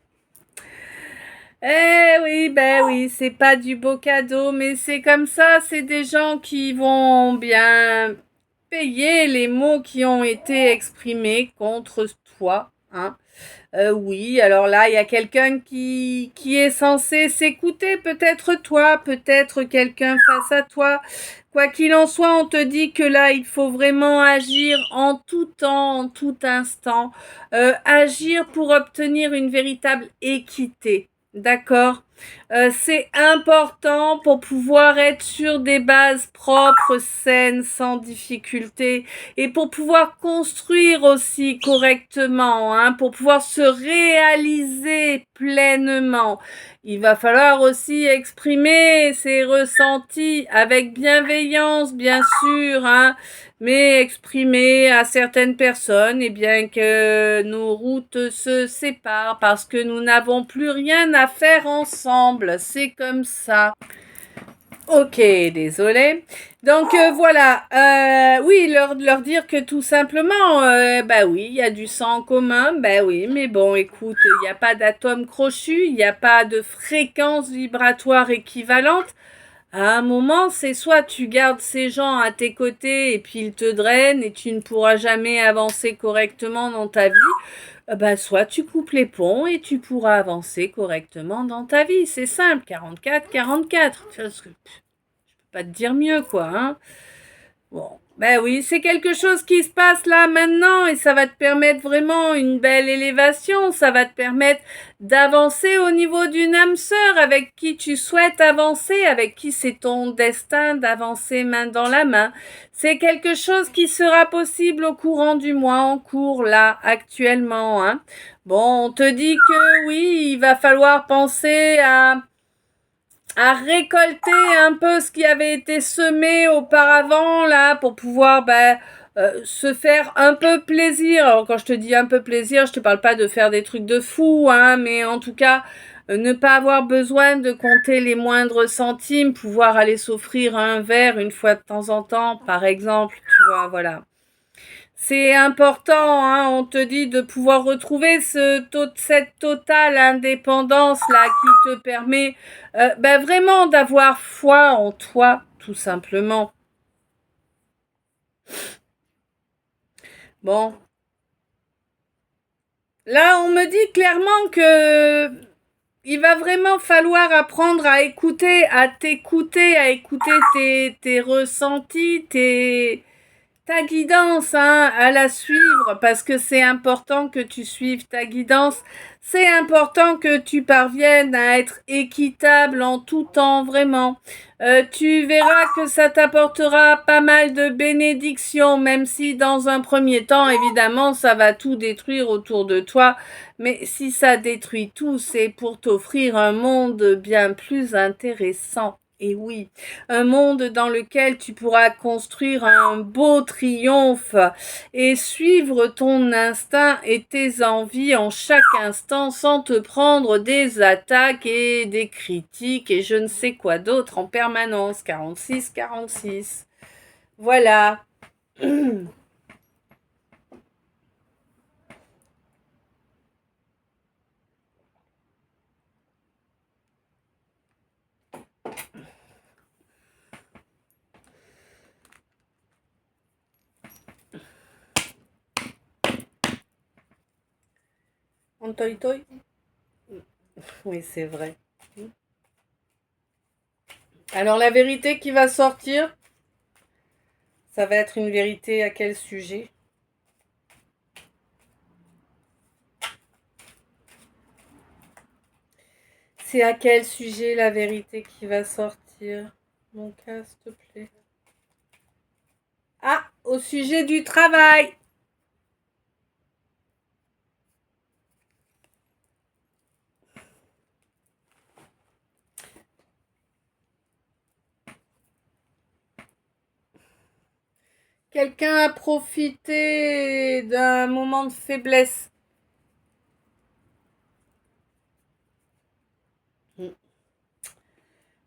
Eh oui, ben oui, c'est pas du beau cadeau, mais c'est comme ça, c'est des gens qui vont bien payer les mots qui ont été exprimés contre toi, hein. Oui, alors là, il y a quelqu'un qui est censé s'écouter, peut-être toi, peut-être quelqu'un face à toi. Quoi qu'il en soit, on te dit que là, il faut vraiment agir en tout temps, en tout instant, agir pour obtenir une véritable équité. D'accord? C'est important pour pouvoir être sur des bases propres, saines, sans difficulté, et pour pouvoir construire aussi correctement, hein, pour pouvoir se réaliser pleinement. Il va falloir aussi exprimer ses ressentis avec bienveillance, bien sûr, hein, mais exprimer à certaines personnes, et bien que nos routes se séparent parce que nous n'avons plus rien à faire ensemble. C'est comme ça. Ok, désolé. Donc voilà, oui, leur dire que tout simplement, bah oui, il y a du sang en commun, bah oui, mais bon, écoute, il n'y a pas d'atome crochu, il n'y a pas de fréquence vibratoire équivalente. À un moment, c'est soit tu gardes ces gens à tes côtés et puis ils te drainent et tu ne pourras jamais avancer correctement dans ta vie, bah soit tu coupes les ponts et tu pourras avancer correctement dans ta vie. C'est simple, 44, 44. Parce que pas te dire mieux, quoi, hein. Bon, ben oui, c'est quelque chose qui se passe là maintenant et ça va te permettre vraiment une belle élévation, ça va te permettre d'avancer au niveau d'une âme sœur avec qui tu souhaites avancer, avec qui c'est ton destin d'avancer main dans la main. C'est quelque chose qui sera possible au courant du mois en cours là, actuellement, hein. Bon, on te dit que oui, il va falloir penser à récolter un peu ce qui avait été semé auparavant là pour pouvoir se faire un peu plaisir. Alors quand je te dis un peu plaisir, je te parle pas de faire des trucs de fou, hein, mais en tout cas ne pas avoir besoin de compter les moindres centimes, pouvoir aller s'offrir un verre une fois de temps en temps, par exemple, tu vois, voilà. C'est important, hein, on te dit de pouvoir retrouver cette totale indépendance là qui te permet vraiment d'avoir foi en toi, tout simplement. Bon, là on me dit clairement que il va vraiment falloir apprendre à écouter, à t'écouter, à écouter tes ressentis, ta guidance, hein, à la suivre, parce que c'est important que tu suives ta guidance. C'est important que tu parviennes à être équitable en tout temps, vraiment. Tu verras que ça t'apportera pas mal de bénédictions, même si dans un premier temps, évidemment, ça va tout détruire autour de toi. Mais si ça détruit tout, c'est pour t'offrir un monde bien plus intéressant. Et oui, un monde dans lequel tu pourras construire un beau triomphe et suivre ton instinct et tes envies en chaque instant sans te prendre des attaques et des critiques et je ne sais quoi d'autre en permanence. 46, 46. Voilà. On toi toi. Oui, c'est vrai. Alors la vérité qui va sortir, ça va être une vérité à quel sujet? C'est à quel sujet la vérité qui va sortir? Mon cas, s'il te plaît. Ah, au sujet du travail. Quelqu'un a profité d'un moment de faiblesse.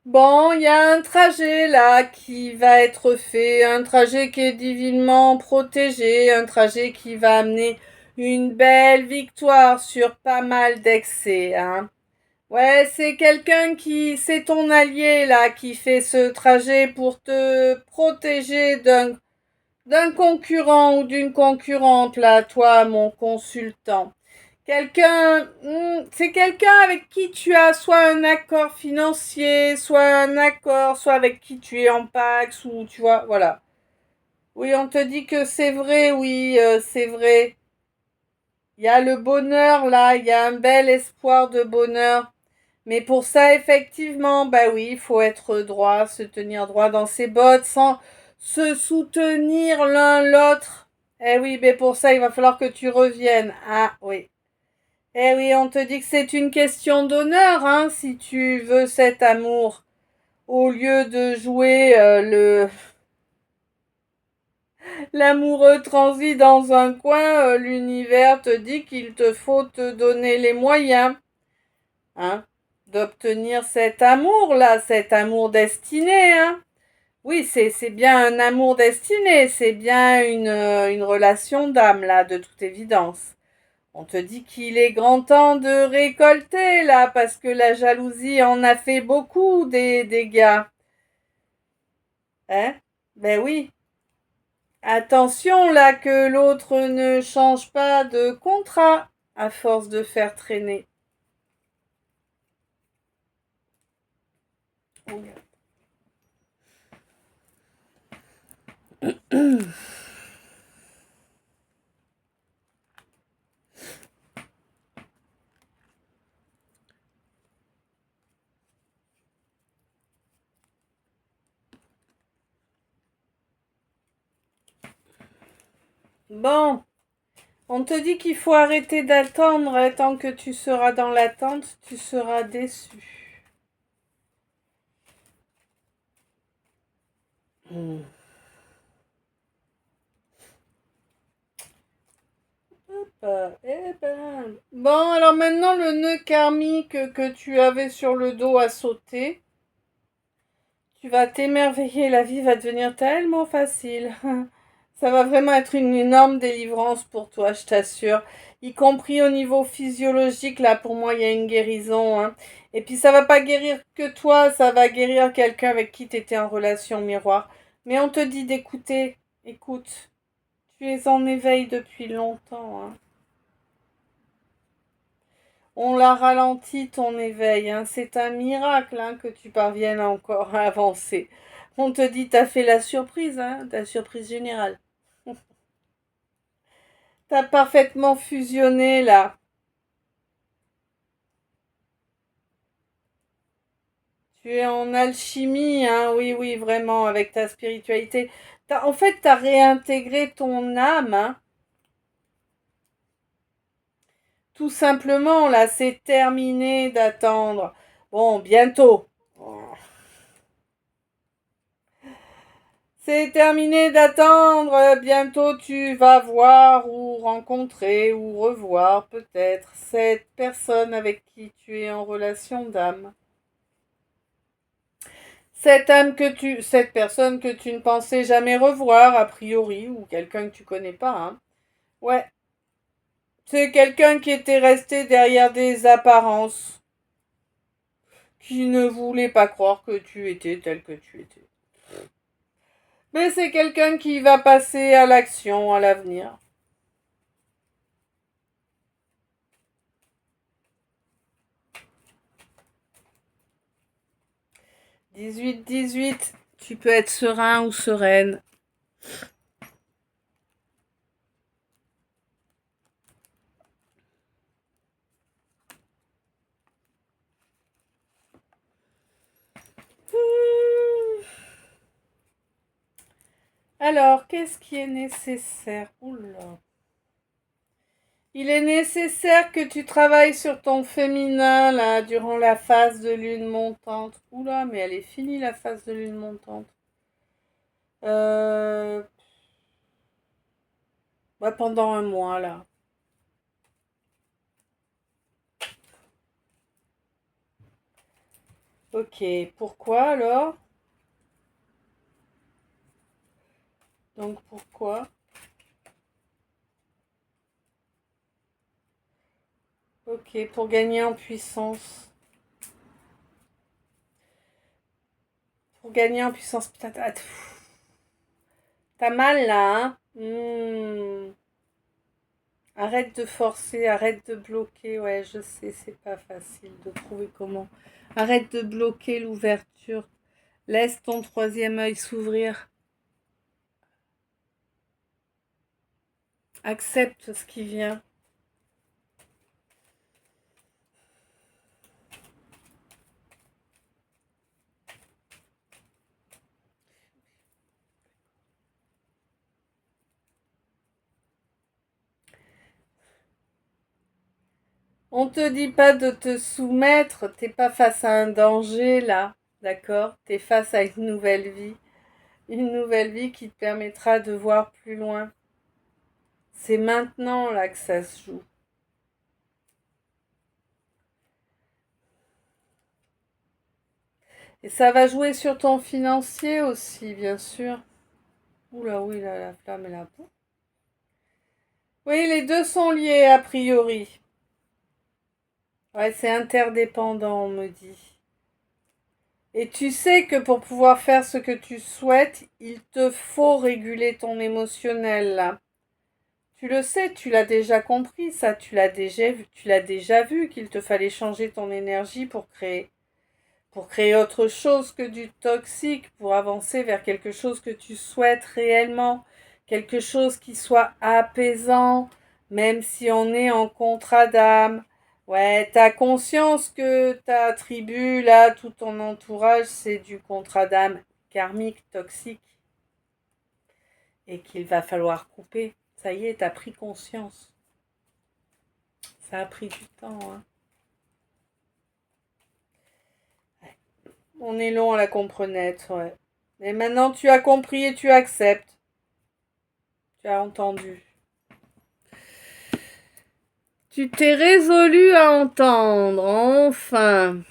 Bon, il y a un trajet là qui va être fait, un trajet qui est divinement protégé, un trajet qui va amener une belle victoire sur pas mal d'excès, hein. Ouais, c'est ton allié là qui fait ce trajet pour te protéger d'un concurrent ou d'une concurrente là, toi, mon consultant. Quelqu'un, c'est quelqu'un avec qui tu as soit un accord financier, soit un accord, soit avec qui tu es en pax, ou tu vois, voilà. Oui, on te dit que c'est vrai, oui, c'est vrai. Il y a le bonheur là, il y a un bel espoir de bonheur. Mais pour ça, effectivement, bah oui, il faut être droit, se tenir droit dans ses bottes sans se soutenir l'un l'autre. Eh oui, mais pour ça, il va falloir que tu reviennes. Ah oui. Eh oui, on te dit que c'est une question d'honneur, hein, si tu veux cet amour. Au lieu de jouer l'amoureux transi dans un coin, l'univers te dit qu'il te faut te donner les moyens, hein, d'obtenir cet amour-là, cet amour destiné, hein. Oui, c'est bien un amour destiné, c'est bien une relation d'âme, là, de toute évidence. On te dit qu'il est grand temps de récolter, là, parce que la jalousie en a fait beaucoup des dégâts. Hein? Ben oui. Attention, là, que l'autre ne change pas de contrat à force de faire traîner. Bon, on te dit qu'il faut arrêter d'attendre, et tant que tu seras dans l'attente, tu seras déçu. Hmm. Eh ben. Bon, alors maintenant, le nœud karmique que tu avais sur le dos a sauté. Tu vas t'émerveiller, la vie va devenir tellement facile. Ça va vraiment être une énorme délivrance pour toi, je t'assure. Y compris au niveau physiologique, là, pour moi, il y a une guérison, hein. Et puis, ça va pas guérir que toi, ça va guérir quelqu'un avec qui tu étais en relation miroir. Mais on te dit d'écouter. Écoute, tu es en éveil depuis longtemps, hein. On l'a ralenti ton éveil, hein. C'est un miracle, hein, que tu parviennes encore à avancer. On te dit, t'as fait la surprise, hein, ta surprise générale. T'as parfaitement fusionné là. Tu es en alchimie, hein, oui, oui, vraiment, avec ta spiritualité. En fait, t'as réintégré ton âme, hein. Tout simplement, là, c'est terminé d'attendre. Bon, bientôt. C'est terminé d'attendre. Bientôt tu vas voir ou rencontrer ou revoir peut-être cette personne avec qui tu es en relation d'âme. Cette personne que tu ne pensais jamais revoir a priori ou quelqu'un que tu connais pas, hein. Ouais. C'est quelqu'un qui était resté derrière des apparences, qui ne voulait pas croire que tu étais tel que tu étais. Mais c'est quelqu'un qui va passer à l'action à l'avenir. 18-18, tu peux être serein ou sereine. Alors, qu'est-ce qui est nécessaire? Oula. Il est nécessaire que tu travailles sur ton féminin, là, durant la phase de lune montante. Oula, mais elle est finie, la phase de lune montante. Euh... Ouais, pendant un mois, là. Ok, pourquoi alors? Donc, pourquoi? Ok, pour gagner en puissance. Pour gagner en puissance. Putain, t'as mal, là, hein? Arrête de forcer, arrête de bloquer. Ouais, je sais, c'est pas facile de trouver comment. Arrête de bloquer l'ouverture. Laisse ton troisième œil s'ouvrir. Accepte ce qui vient. On te dit pas de te soumettre, t'es pas face à un danger là, d'accord? T'es face à une nouvelle vie qui te permettra de voir plus loin. C'est maintenant là que ça se joue. Et ça va jouer sur ton financier aussi, bien sûr. Oula, oui, là, la flamme est là. Oui, les deux sont liés a priori. Ouais, c'est interdépendant, on me dit. Et tu sais que pour pouvoir faire ce que tu souhaites, il te faut réguler ton émotionnel là. Tu le sais, tu l'as déjà compris, ça, tu l'as déjà vu qu'il te fallait changer ton énergie pour créer autre chose que du toxique, pour avancer vers quelque chose que tu souhaites réellement, quelque chose qui soit apaisant, même si on est en contrat d'âme. Ouais, t'as conscience que ta tribu, là, tout ton entourage, c'est du contrat d'âme karmique, toxique, et qu'il va falloir couper. Ça y est, t'as pris conscience. Ça a pris du temps, hein. On est long à la comprenette, ouais. Et maintenant, tu as compris et tu acceptes. Tu as entendu. Tu t'es résolu à entendre, enfin.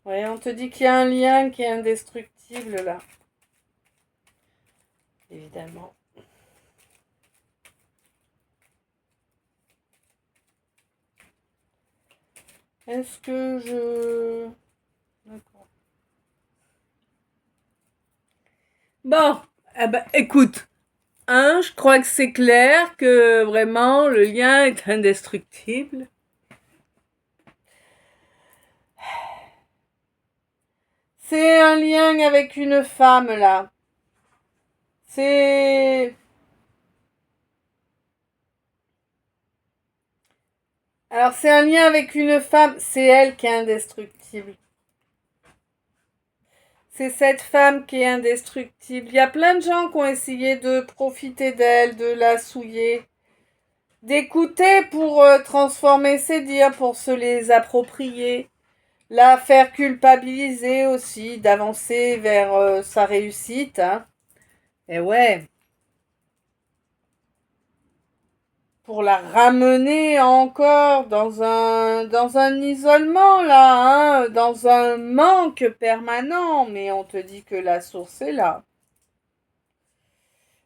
Ouais, on te dit qu'il y a un lien qui est indestructible là. Évidemment. Est-ce que je... D'accord. Bon, eh ben, écoute. Je crois que c'est clair que vraiment le lien est indestructible. C'est un lien avec une femme là. C'est... Alors c'est un lien avec une femme, c'est elle qui est indestructible. C'est cette femme qui est indestructible. Il y a plein de gens qui ont essayé de profiter d'elle, de la souiller, d'écouter pour transformer ses dires, pour se les approprier, la faire culpabiliser aussi, d'avancer vers sa réussite. Hein. Et ouais, pour la ramener encore dans un isolement là, hein, dans un manque permanent. Mais on te dit que la source est là.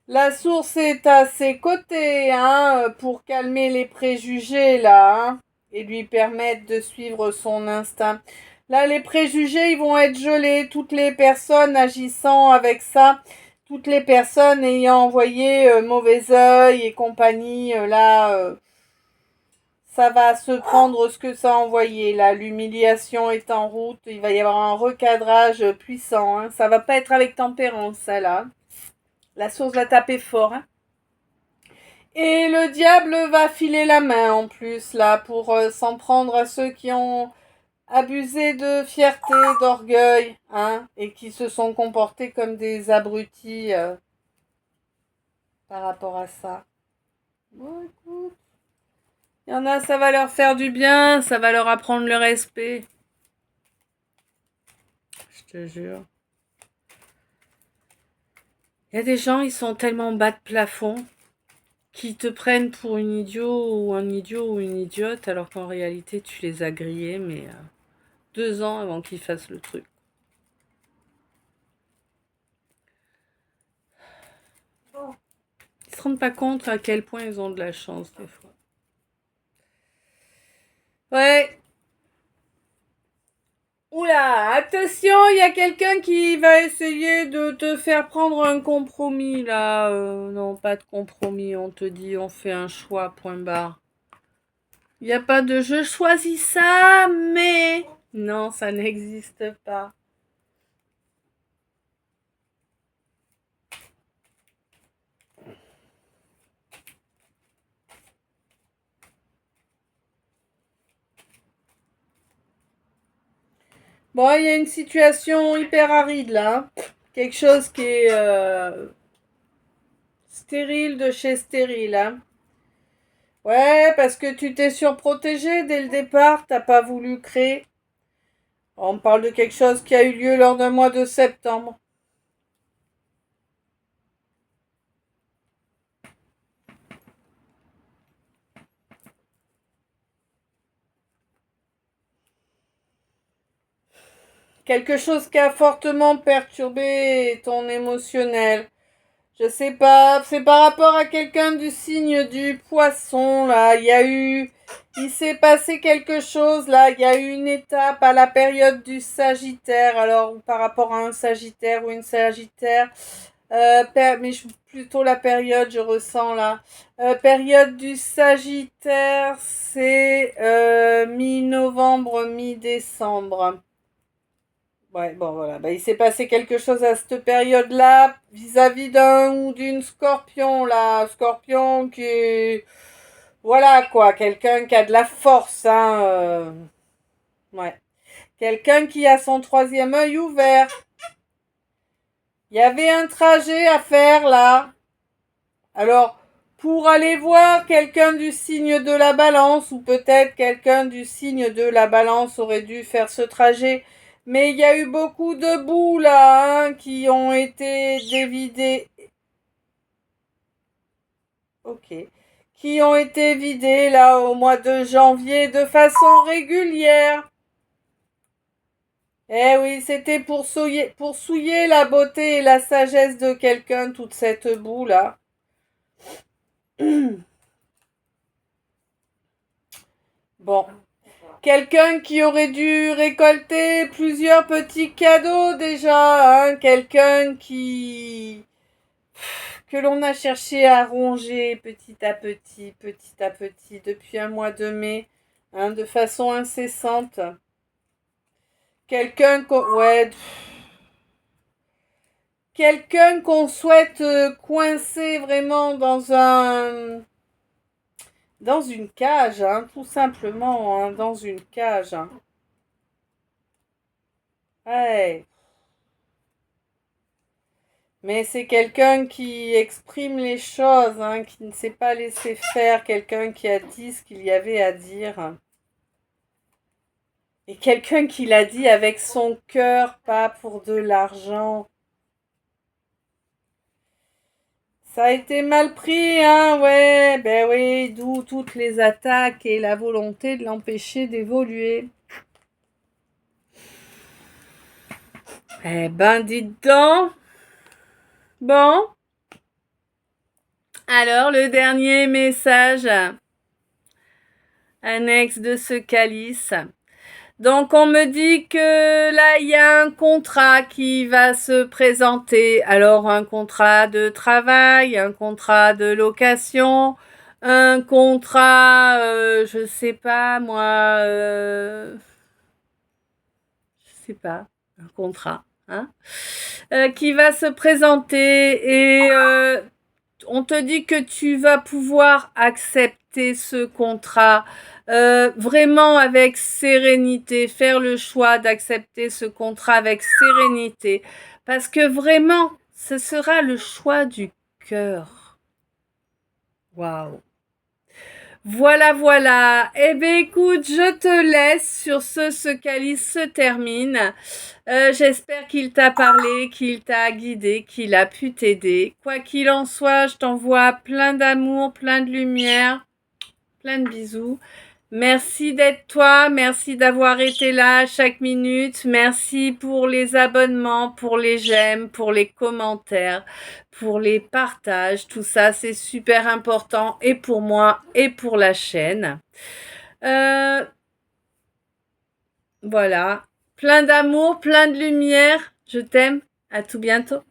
La source est à ses côtés, hein, pour calmer les préjugés, là, hein, et lui permettre de suivre son instinct. Là, les préjugés, ils vont être gelés. Toutes les personnes agissant avec ça, toutes les personnes ayant envoyé mauvais œil et compagnie, ça va se prendre ce que ça a envoyé. Là, l'humiliation est en route. Il va y avoir un recadrage puissant. Hein. Ça va pas être avec tempérance, ça, là. La source va taper fort, hein. Et le diable va filer la main en plus, là, pour s'en prendre à ceux qui ont abusé de fierté, d'orgueil, hein, et qui se sont comportés comme des abrutis par rapport à ça. Bon, écoute. Il y en a, ça va leur faire du bien, ça va leur apprendre le respect. Je te jure. Il y a des gens, ils sont tellement bas de plafond qui te prennent pour une idiot ou un idiot ou une idiote, alors qu'en réalité, tu les as grillés, mais 2 ans avant qu'ils fassent le truc. Ils se rendent pas compte à quel point ils ont de la chance des fois. Ouais, Attention, il y a quelqu'un qui va essayer de te faire prendre un compromis là. Non, pas de compromis, on te dit on fait un choix, point barre. Il n'y a pas de je choisis ça, mais... Non, ça n'existe pas. Bon, il y a une situation hyper aride là. Quelque chose qui est stérile de chez stérile. Hein. Ouais, parce que tu t'es surprotégé dès le départ, t'as pas voulu créer. On parle de quelque chose qui a eu lieu lors d'un mois de septembre. Quelque chose qui a fortement perturbé ton émotionnel. Je sais pas, c'est par rapport à quelqu'un du signe du poisson, là. Il s'est passé quelque chose, là. Il y a eu une étape à la période du Sagittaire. Alors, par rapport à un Sagittaire ou une Sagittaire, mais plutôt la période, je ressens là. Période du Sagittaire, c'est mi-novembre, mi-décembre. Ouais, bon voilà, il s'est passé quelque chose à cette période-là vis-à-vis d'un ou d'une scorpion là, scorpion qui voilà quoi, quelqu'un qui a de la force, hein, ouais, quelqu'un qui a son troisième œil ouvert. Il y avait un trajet à faire là. Alors, pour aller voir quelqu'un du signe de la Balance, ou peut-être quelqu'un du signe de la Balance aurait dû faire ce trajet. Mais il y a eu beaucoup de bouts là hein, qui ont été dévidés. Ok. Qui ont été vidés là au mois de janvier de façon régulière. Eh oui, c'était pour souiller la beauté et la sagesse de quelqu'un, toute cette boue là. Bon. Quelqu'un qui aurait dû récolter plusieurs petits cadeaux déjà, hein, quelqu'un que l'on a cherché à ronger petit à petit, depuis un mois de mai, hein, de façon incessante. Quelqu'un quelqu'un qu'on souhaite coincer vraiment dans une cage, hein, tout simplement, hein, dans une cage. Hein. Ouais. Mais c'est quelqu'un qui exprime les choses, hein, qui ne s'est pas laissé faire, quelqu'un qui a dit ce qu'il y avait à dire. Et quelqu'un qui l'a dit avec son cœur, pas pour de l'argent. Ça a été mal pris, hein, ouais, ben oui, d'où toutes les attaques et la volonté de l'empêcher d'évoluer. Eh ben, dites donc. Bon. Alors, le dernier message annexe de ce calice. Donc on me dit que là il y a un contrat qui va se présenter. Alors un contrat de travail, un contrat de location, un contrat, je sais pas moi, je sais pas, un contrat, hein, qui va se présenter et on te dit que tu vas pouvoir accepter ce contrat vraiment avec sérénité, faire le choix d'accepter ce contrat avec sérénité, parce que vraiment, ce sera le choix du cœur. Waouh. Voilà, voilà. Eh bien, écoute, je te laisse. Sur ce calice se termine. J'espère qu'il t'a parlé, qu'il t'a guidé, qu'il a pu t'aider. Quoi qu'il en soit, je t'envoie plein d'amour, plein de lumière, plein de bisous. Merci d'être toi, merci d'avoir été là chaque minute, merci pour les abonnements, pour les j'aime, pour les commentaires, pour les partages, tout ça c'est super important et pour moi et pour la chaîne. Voilà, plein d'amour, plein de lumière. Je t'aime. À tout bientôt.